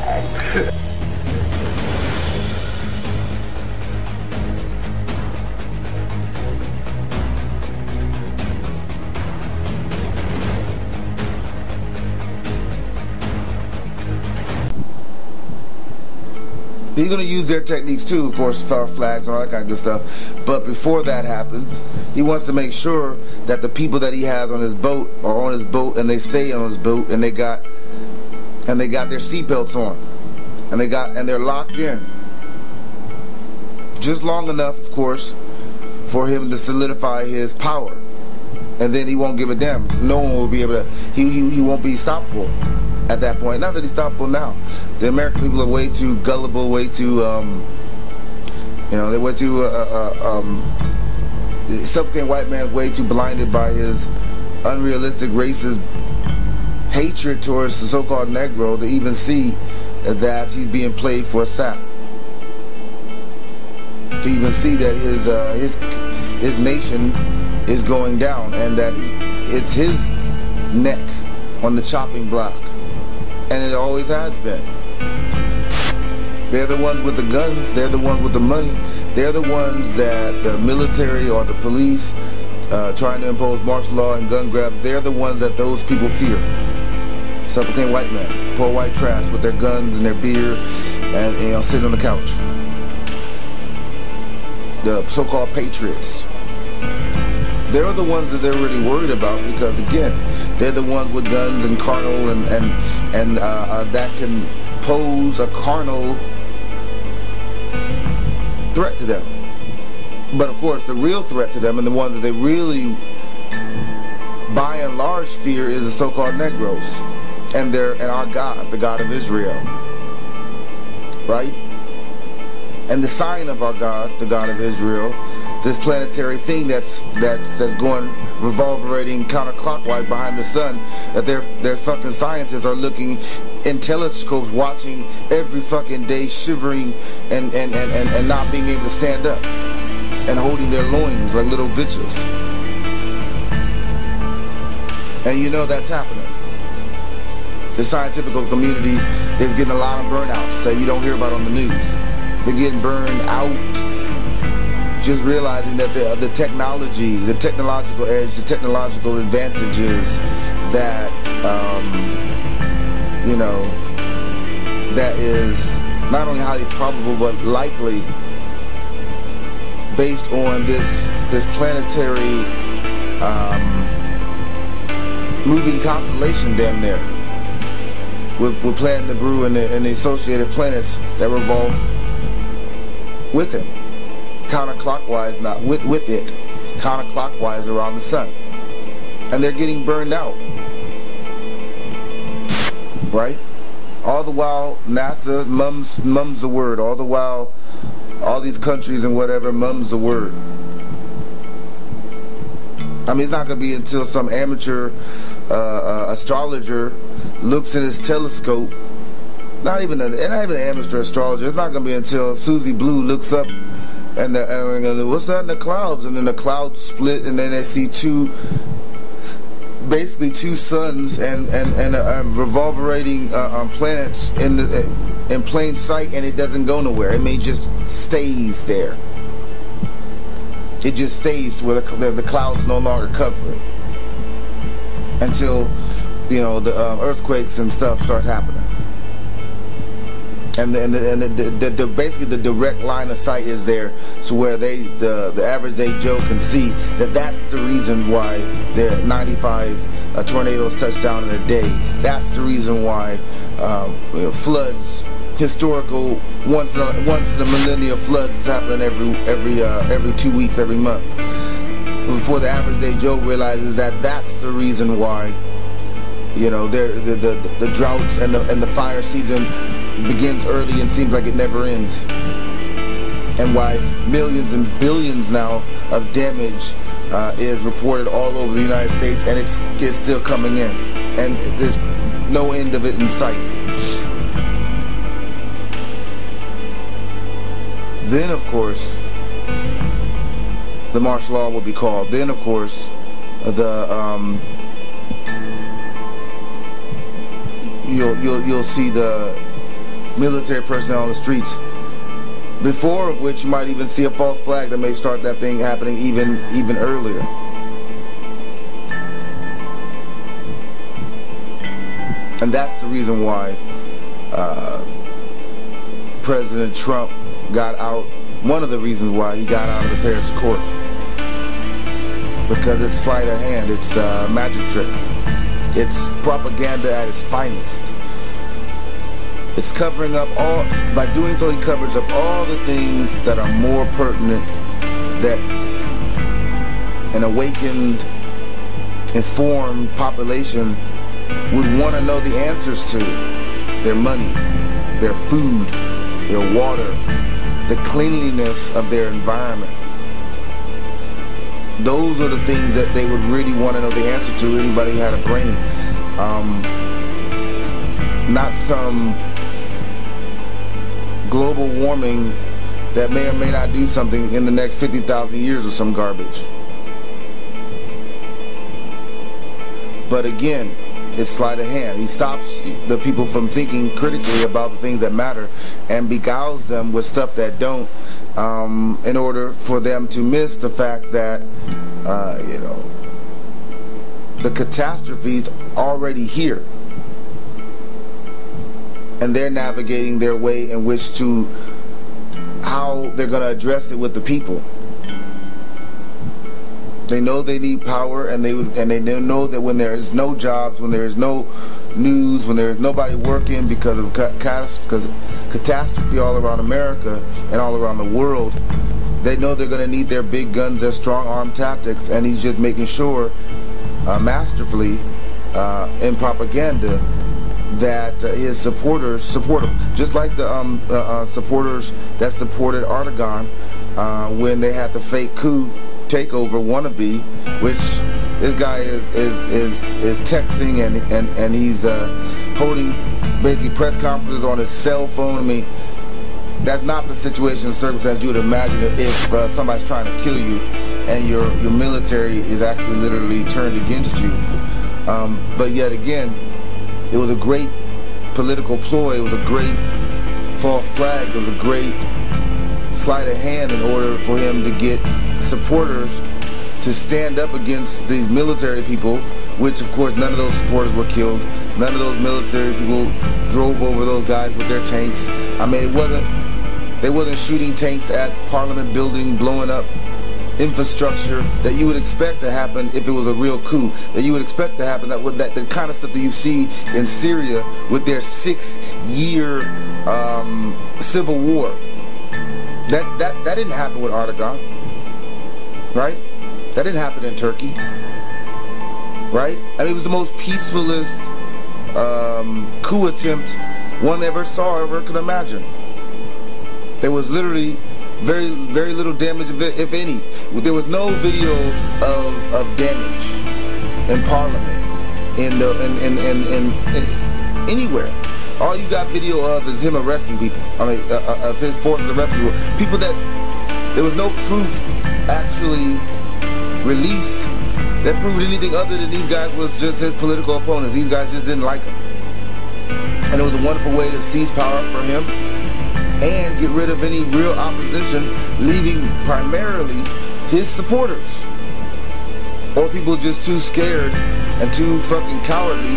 He's going to use their techniques too, of course, flags and all that kind of good stuff. But before that happens, he wants to make sure that the people that he has on his boat are on his boat, and they stay on his boat, and they got their seatbelts on, and they're locked in, just long enough, of course, for him to solidify his power, and then he won't give a damn. No one will be able to. He won't be stoppable at that point. Not that he's stoppable now. The American people are way too gullible, way too, they're way too, the supplicating white man is way too blinded by his unrealistic racist hatred towards the so-called Negro to even see that he's being played for a sap. To even see that his nation is going down, and that it's his neck on the chopping block, and it always has been. They're the ones with the guns, they're the ones with the money, they're the ones that the military or the police trying to impose martial law and gun grabs, they're the ones that those people fear. Self-proclaimed white men, poor white trash with their guns and their beer and sitting on the couch. The so-called patriots. They're the ones that they're really worried about because, again, they're the ones with guns and carnal and that can pose a carnal threat to them. But of course, the real threat to them and the ones that they really, by and large, fear is the so-called Negroes and our God, the God of Israel, right? And the sign of our God, the God of Israel, this planetary thing that's going revolverating counterclockwise behind the sun, that their fucking scientists are looking in telescopes, watching every fucking day, shivering and not being able to stand up and holding their loins like little bitches. And you know that's happening. The scientific community is getting a lot of burnouts that you don't hear about on the news. They're getting burned out. Just realizing that the technology, the technological edge, the technological advantages that, that is not only highly probable but likely based on this planetary moving constellation damn near. We're planting the brew and the associated planets that revolve with it. Counterclockwise, not with it, counterclockwise around the sun. And they're getting burned out. Right? All the while, NASA mums the word. All the while, all these countries and whatever mums the word. I mean, it's not going to be until some amateur astrologer looks in his telescope. Not even an amateur astrologer. It's not going to be until Susie Blue looks up and what's that in the clouds? And then the clouds split, and then they see basically two suns and revolverating planets in plain sight, and it doesn't go nowhere. It may just stays there. It just stays to where the clouds no longer cover it until the earthquakes and stuff start happening. And basically the direct line of sight is there, so where the average day Joe can see that's the reason why there are 95 tornadoes touch down in a day. That's the reason why floods, historical once in a millennia floods is happening every 2 weeks, every month. Before the average day Joe realizes that's the reason why the droughts and the fire season begins early and seems like it never ends, and why millions and billions now of damage is reported all over the United States, and it's still coming in, and there's no end of it in sight. Then of course the martial law will be called. Then of course you'll see the military personnel on the streets, before of which you might even see a false flag that may start that thing happening even earlier. And that's the reason why President Trump got out, one of the reasons why he got out of the Paris court, because it's sleight of hand, it's a magic trick. It's propaganda at its finest. It's covering up by doing so, he covers up all the things that are more pertinent, that an awakened, informed population would want to know the answers to. Their money, their food, their water, the cleanliness of their environment. Those are the things that they would really want to know the answer to, anybody who had a brain. Not some global warming that may or may not do something in the next 50,000 years or some garbage. But again, it's sleight of hand. He stops the people from thinking critically about the things that matter and beguiles them with stuff that don't, in order for them to miss the fact that, you know, the catastrophe's already here. And they're navigating their way in which to, how they're going to address it with the people. They know they need power, and they know that when there is no jobs, when there is no news, when there is nobody working because of catastrophe all around America and all around the world, they know they're going to need their big guns, their strong arm tactics, and he's just making sure, masterfully, in propaganda, that his supporters support him, just like the supporters that supported Erdogan when they had the fake coup takeover wannabe, which this guy is texting and he's holding basically press conferences on his cell phone. I mean, that's not the situation and circumstance you would imagine if somebody's trying to kill you and your military is actually literally turned against you. But yet again, it was a great political ploy. It was a great false flag. It was a great sleight of hand in order for him to get supporters to stand up against these military people, which of course none of those supporters were killed. None of those military people drove over those guys with their tanks. I mean, they wasn't shooting tanks at Parliament building, blowing up infrastructure that you would expect to happen if it was a real coup, that you would expect to happen, that the kind of stuff that you see in Syria with their 6-year civil war. That didn't happen with Erdogan, right? That didn't happen in Turkey, right? I mean, it was the most peacefulest coup attempt one ever saw, ever could imagine. There was literally very, very little damage, if any. There was no video of damage in Parliament, in anywhere. All you got video of is him arresting people. I mean, of his forces arresting people. People that there was no proof actually released that proved anything other than these guys was just his political opponents. These guys just didn't like him. And it was a wonderful way to seize power for him and get rid of any real opposition, leaving primarily his supporters. Or people just too scared and too fucking cowardly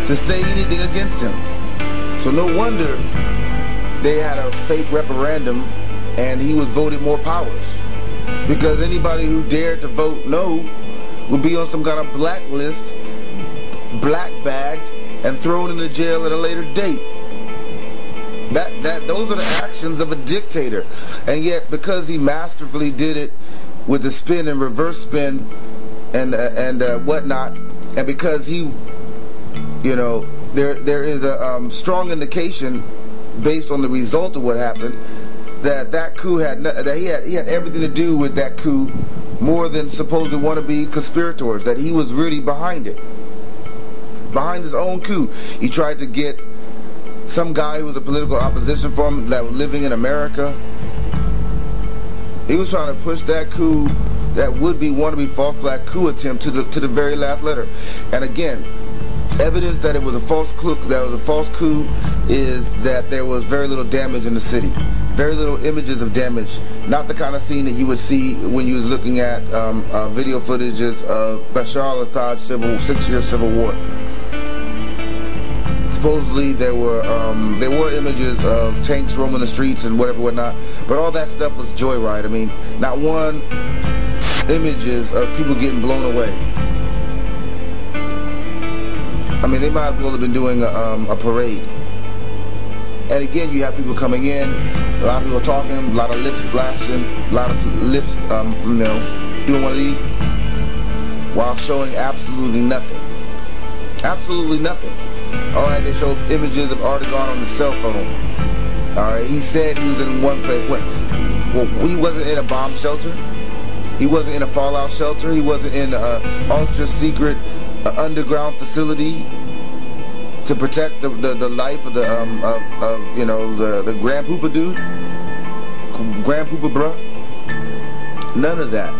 to say anything against him. So no wonder they had a fake referendum and he was voted more powers. Because anybody who dared to vote no would be on some kind of blacklist, black-bagged, and thrown into jail at a later date. Those are the actions of a dictator. And yet, because he masterfully did it with the spin and reverse spin and whatnot, and because he, you know, there is a strong indication based on the result of what happened that coup he had everything to do with that coup, more than supposed wannabe conspirators, that he was really behind it, behind his own coup. He tried to get some guy who was a political opposition for him that was living in America. He was trying to push that coup, that would-be wannabe false flag coup attempt to the very last letter. And again, evidence that it was a false coup, is that there was very little damage in the city. Very little images of damage. Not the kind of scene that you would see when you was looking at video footages of Bashar al-Assad's 6-year civil war. Supposedly there were images of tanks roaming the streets and whatnot, but all that stuff was joyride. I mean, not one images of people getting blown away. I mean, they might as well have been doing a parade. And again, you have people coming in, a lot of people talking, a lot of lips flashing, a lot of lips, you know, doing one of these, while showing absolutely nothing. Absolutely nothing. Alright, they showed images of Erdogan on the cell phone. Alright, he said he was in one place. Well, he wasn't in a bomb shelter. He wasn't in a fallout shelter. He wasn't in an ultra-secret underground facility to protect the life of the you know, the Grand Poopa dude, Grand Poopa bruh. None of that.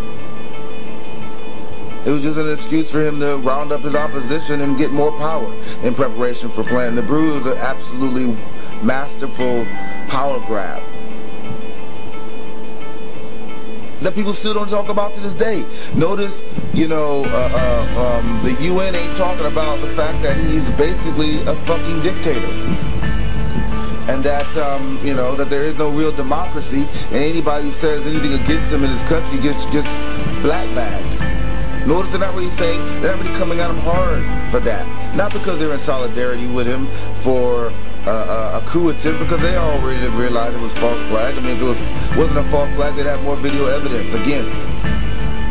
It was just an excuse for him to round up his opposition and get more power in preparation for planting the brew. It was an absolutely masterful power grab that people still don't talk about to this day. Notice, you know, the UN ain't talking about the fact that he's basically a fucking dictator. And that, you know, that there is no real democracy, and anybody who says anything against him in his country gets black badged. Notice they're not really saying, they're not really coming at him hard for that. Not because they're in solidarity with him for a coup attempt, because they already realized it was false flag. I mean, if it wasn't a false flag, they'd have more video evidence. Again,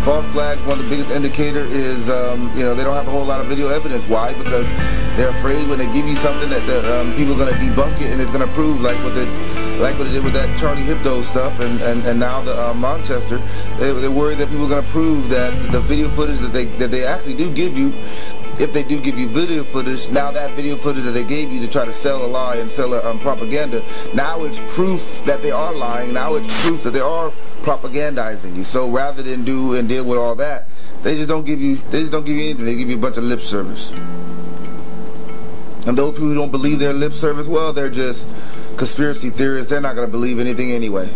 false flag, one of the biggest indicator is, you know, they don't have a whole lot of video evidence. Why? Because they're afraid when they give you something that people are going to debunk it, and it's going to prove like what it did with that Charlie Hebdo stuff, and now the Manchester. They're worried that people are going to prove that the video footage that they actually do give you, if they do give you video footage, now that video footage that they gave you to try to sell a lie and sell a propaganda, now it's proof that they are lying. Now it's proof that they are propagandizing you. So rather than do and deal with all that, they just don't give you anything. They give you a bunch of lip service. And those people who don't believe their lip service, well, they're just conspiracy theorists. They're not going to believe anything anyway.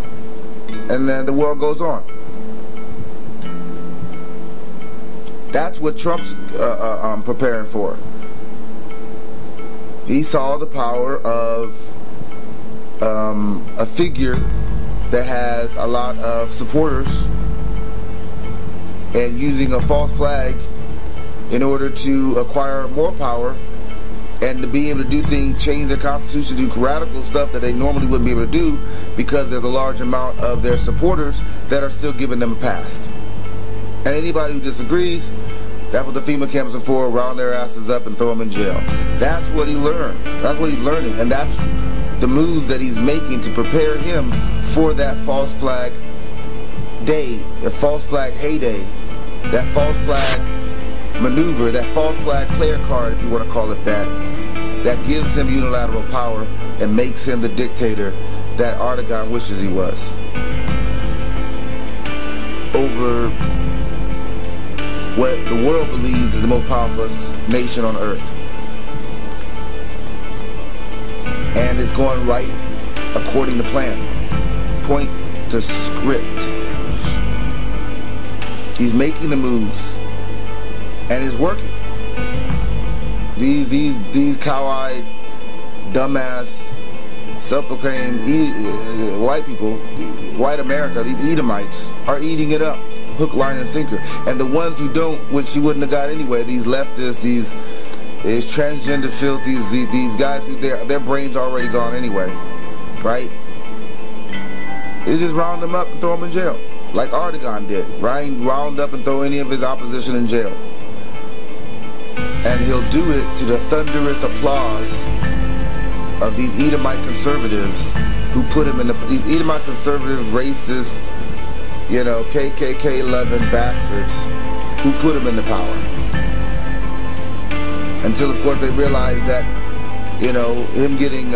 And then the world goes on. That's what Trump's preparing for. He saw the power of a figure that has a lot of supporters, and using a false flag in order to acquire more power and to be able to do things, change their constitution, do radical stuff that they normally wouldn't be able to do, because there's a large amount of their supporters that are still giving them a pass. And anybody who disagrees, that's what the FEMA camps are for, round their asses up and throw them in jail. That's what he learned. That's what he's learning. And that's the moves that he's making to prepare him for that false flag day, the false flag heyday, that false flag maneuver, that false flag player card, if you want to call it that, that gives him unilateral power and makes him the dictator that Erdogan wishes he was over what the world believes is the most powerful nation on earth. And it's going right according to plan. Point to script. He's making the moves, and it's working. These cow-eyed, dumbass, self-proclaimed white people, white America, these Edomites, are eating it up, hook, line, and sinker. And the ones who don't, which you wouldn't have got anyway, these leftists, these transgender filth, these guys who their brains are already gone anyway, right? They just round them up and throw them in jail, like Erdogan did. Round up and throw any of his opposition in jail. And he'll do it to the thunderous applause of these Edomite conservatives who put him in these Edomite conservative, racist, you know, KKK-loving bastards who put him into power. Until, of course, they realize that, you know, him getting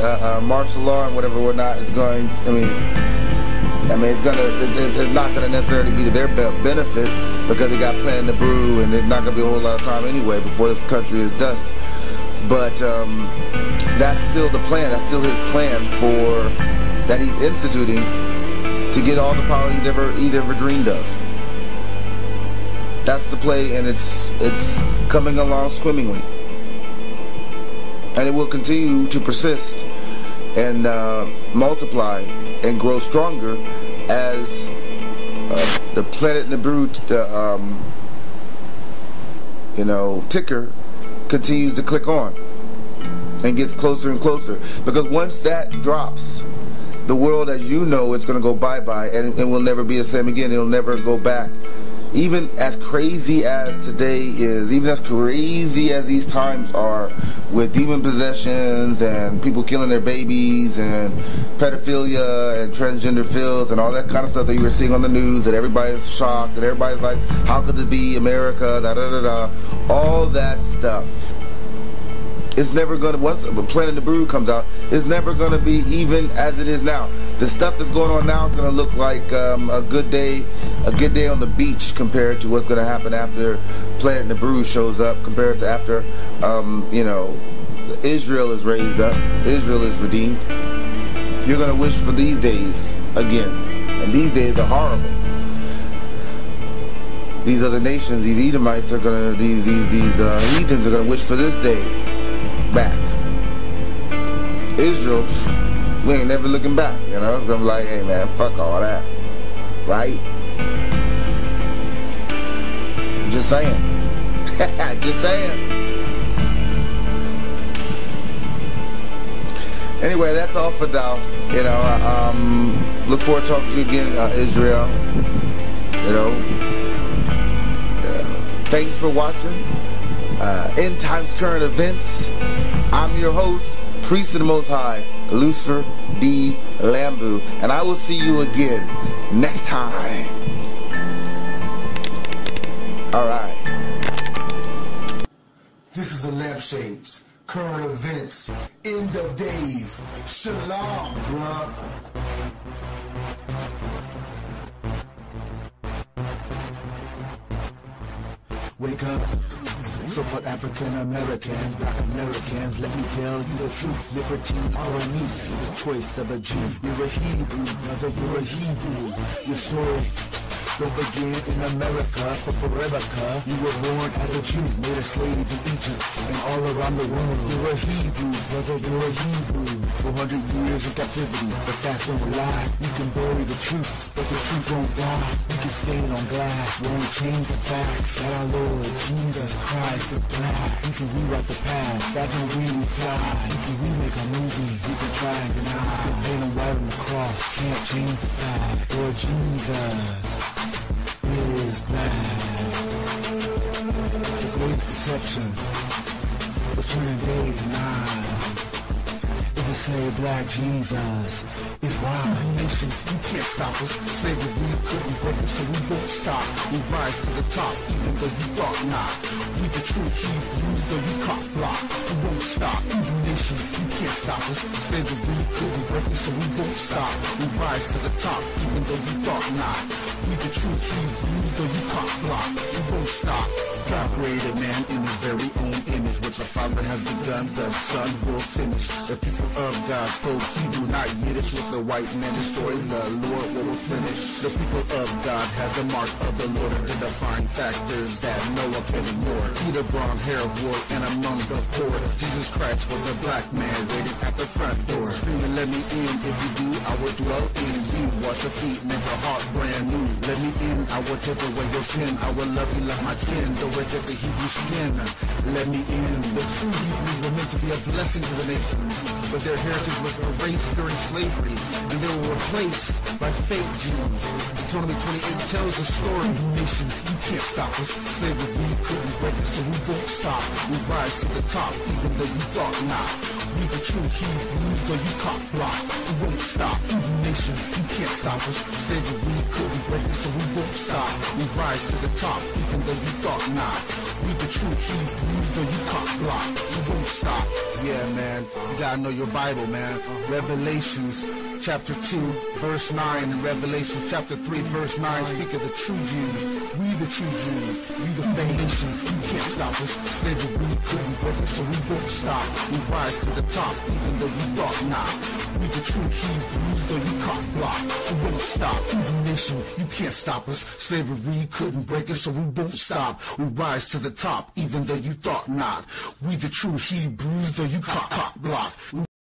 martial law and whatever or not is going, it's not going to necessarily be to their benefit, because they got planning to brew, and there's not going to be a whole lot of time anyway before this country is dust. But that's still the plan. That's still his plan that he's instituting to get all the power he's ever dreamed of. That's the play, and it's coming along swimmingly. And it will continue to persist and multiply and grow stronger as the Planet Naboo, ticker continues to click on and gets closer and closer. Because once that drops, the world as you know it's going to go bye-bye, and it will never be the same again. It'll never go back. Even as crazy as today is, even as crazy as these times are, with demon possessions and people killing their babies and pedophilia and transgender filth and all that kind of stuff that you were seeing on the news, that everybody's shocked, that everybody's like, how could this be America, da da da da, all that stuff it's never going to, once Planet the Brood comes out, it's never going to be even as it is now. The stuff that's going on now is going to look like a good day on the beach compared to what's going to happen after Planet the Brood shows up, compared to after, you know, Israel is raised up, Israel is redeemed. You're going to wish for these days again, and these days are horrible. These other nations, these Edomites are gonna, these heathens are gonna wish for this day back. Israel, we ain't never looking back, you know. It's gonna be like, hey man, fuck all that, right? Just saying, just saying. Anyway, that's all for now. You know, look forward to talking to you again, Israel. You know. Thanks for watching End Times Current Events. I'm your host, Priest of the Most High, Lucifer D. Lambew, and I will see you again next time. All right. This is the Lampshades, Current Events, End of Days. Shalom, bruh. Wake up, support African Americans, Black Americans. Let me tell you the truth. Liberty or a niece, the choice of a Jew. You're a Hebrew, brother, you're a Hebrew. Your story don't begin in America, for forever, you were born as a Jew, made a slave in Egypt and all around the world. You're a Hebrew, brother, you're a Hebrew. 400 years in captivity, the facts don't lie. You can bury the truth, but the truth won't die. You can stain on glass, won't change the facts. That our Lord Jesus Christ is black. You can rewrite the past, that don't really fly. You can remake a movie, you can try and deny. You can paint him white on the cross, can't change the fact. Lord Jesus is black. The great deception was turning day to night. If you say black Jesus is wild. Nation, you can't stop us. Slavery, we couldn't break us, so we won't stop. We rise to the top, even though you thought not. We the true Hebrews, though you cop block. We won't stop. Nation, you can't stop us. Slavery, we couldn't break us, so we won't stop. We rise to the top, even though you thought not. We the true Hebrews, though you cop block. We won't stop. God created man in his very own image, which the Father has begun, the Son will finish. The people of God spoke Hebrew, not Yiddish, with the white man destroyed, the Lord will finish. The people of God has the mark of the Lord, the defining factors that no one can ignore. Peter, bronze hair of war, and among the poor, Jesus Christ was a black man waiting at the front door, screaming, let me in. If you do, I will dwell in you. Wash your feet, make your heart brand new. Let me in, I will take away your sin. I will love you like my kin, though I get the Hebrew skin. Let me in. The true Hebrews were meant to be a blessing to the nations, but their heritage was erased during slavery, and they were replaced by fake Jews. Deuteronomy 28 tells the story. Nation, you can't stop us. Slavery, we couldn't break us, so we won't stop. We rise to the top, even though you thought not. We the true Hebrews, though you cop block. We won't stop. Nation, you can't stop us. Slavery, we couldn't break us, so we won't stop. We rise to the top, even though you thought not. We the true Hebrews, though you cop block. We won't stop. Yeah, man, you gotta know your Bible, man. Revelations chapter 2, verse 9, and Revelation chapter 3, verse 9 speak of the true Jews. We the true Jews. We the fake nation. You can't stop us. Slavery, we couldn't break us, so we won't stop. We rise to the top, even though you thought not. We the true Hebrews, though you cop block. We won't stop. Nation, you can't stop us. Slavery, we couldn't break us, so we won't stop. We rise to the top, even though you thought not. We the true Hebrews, though you cop block.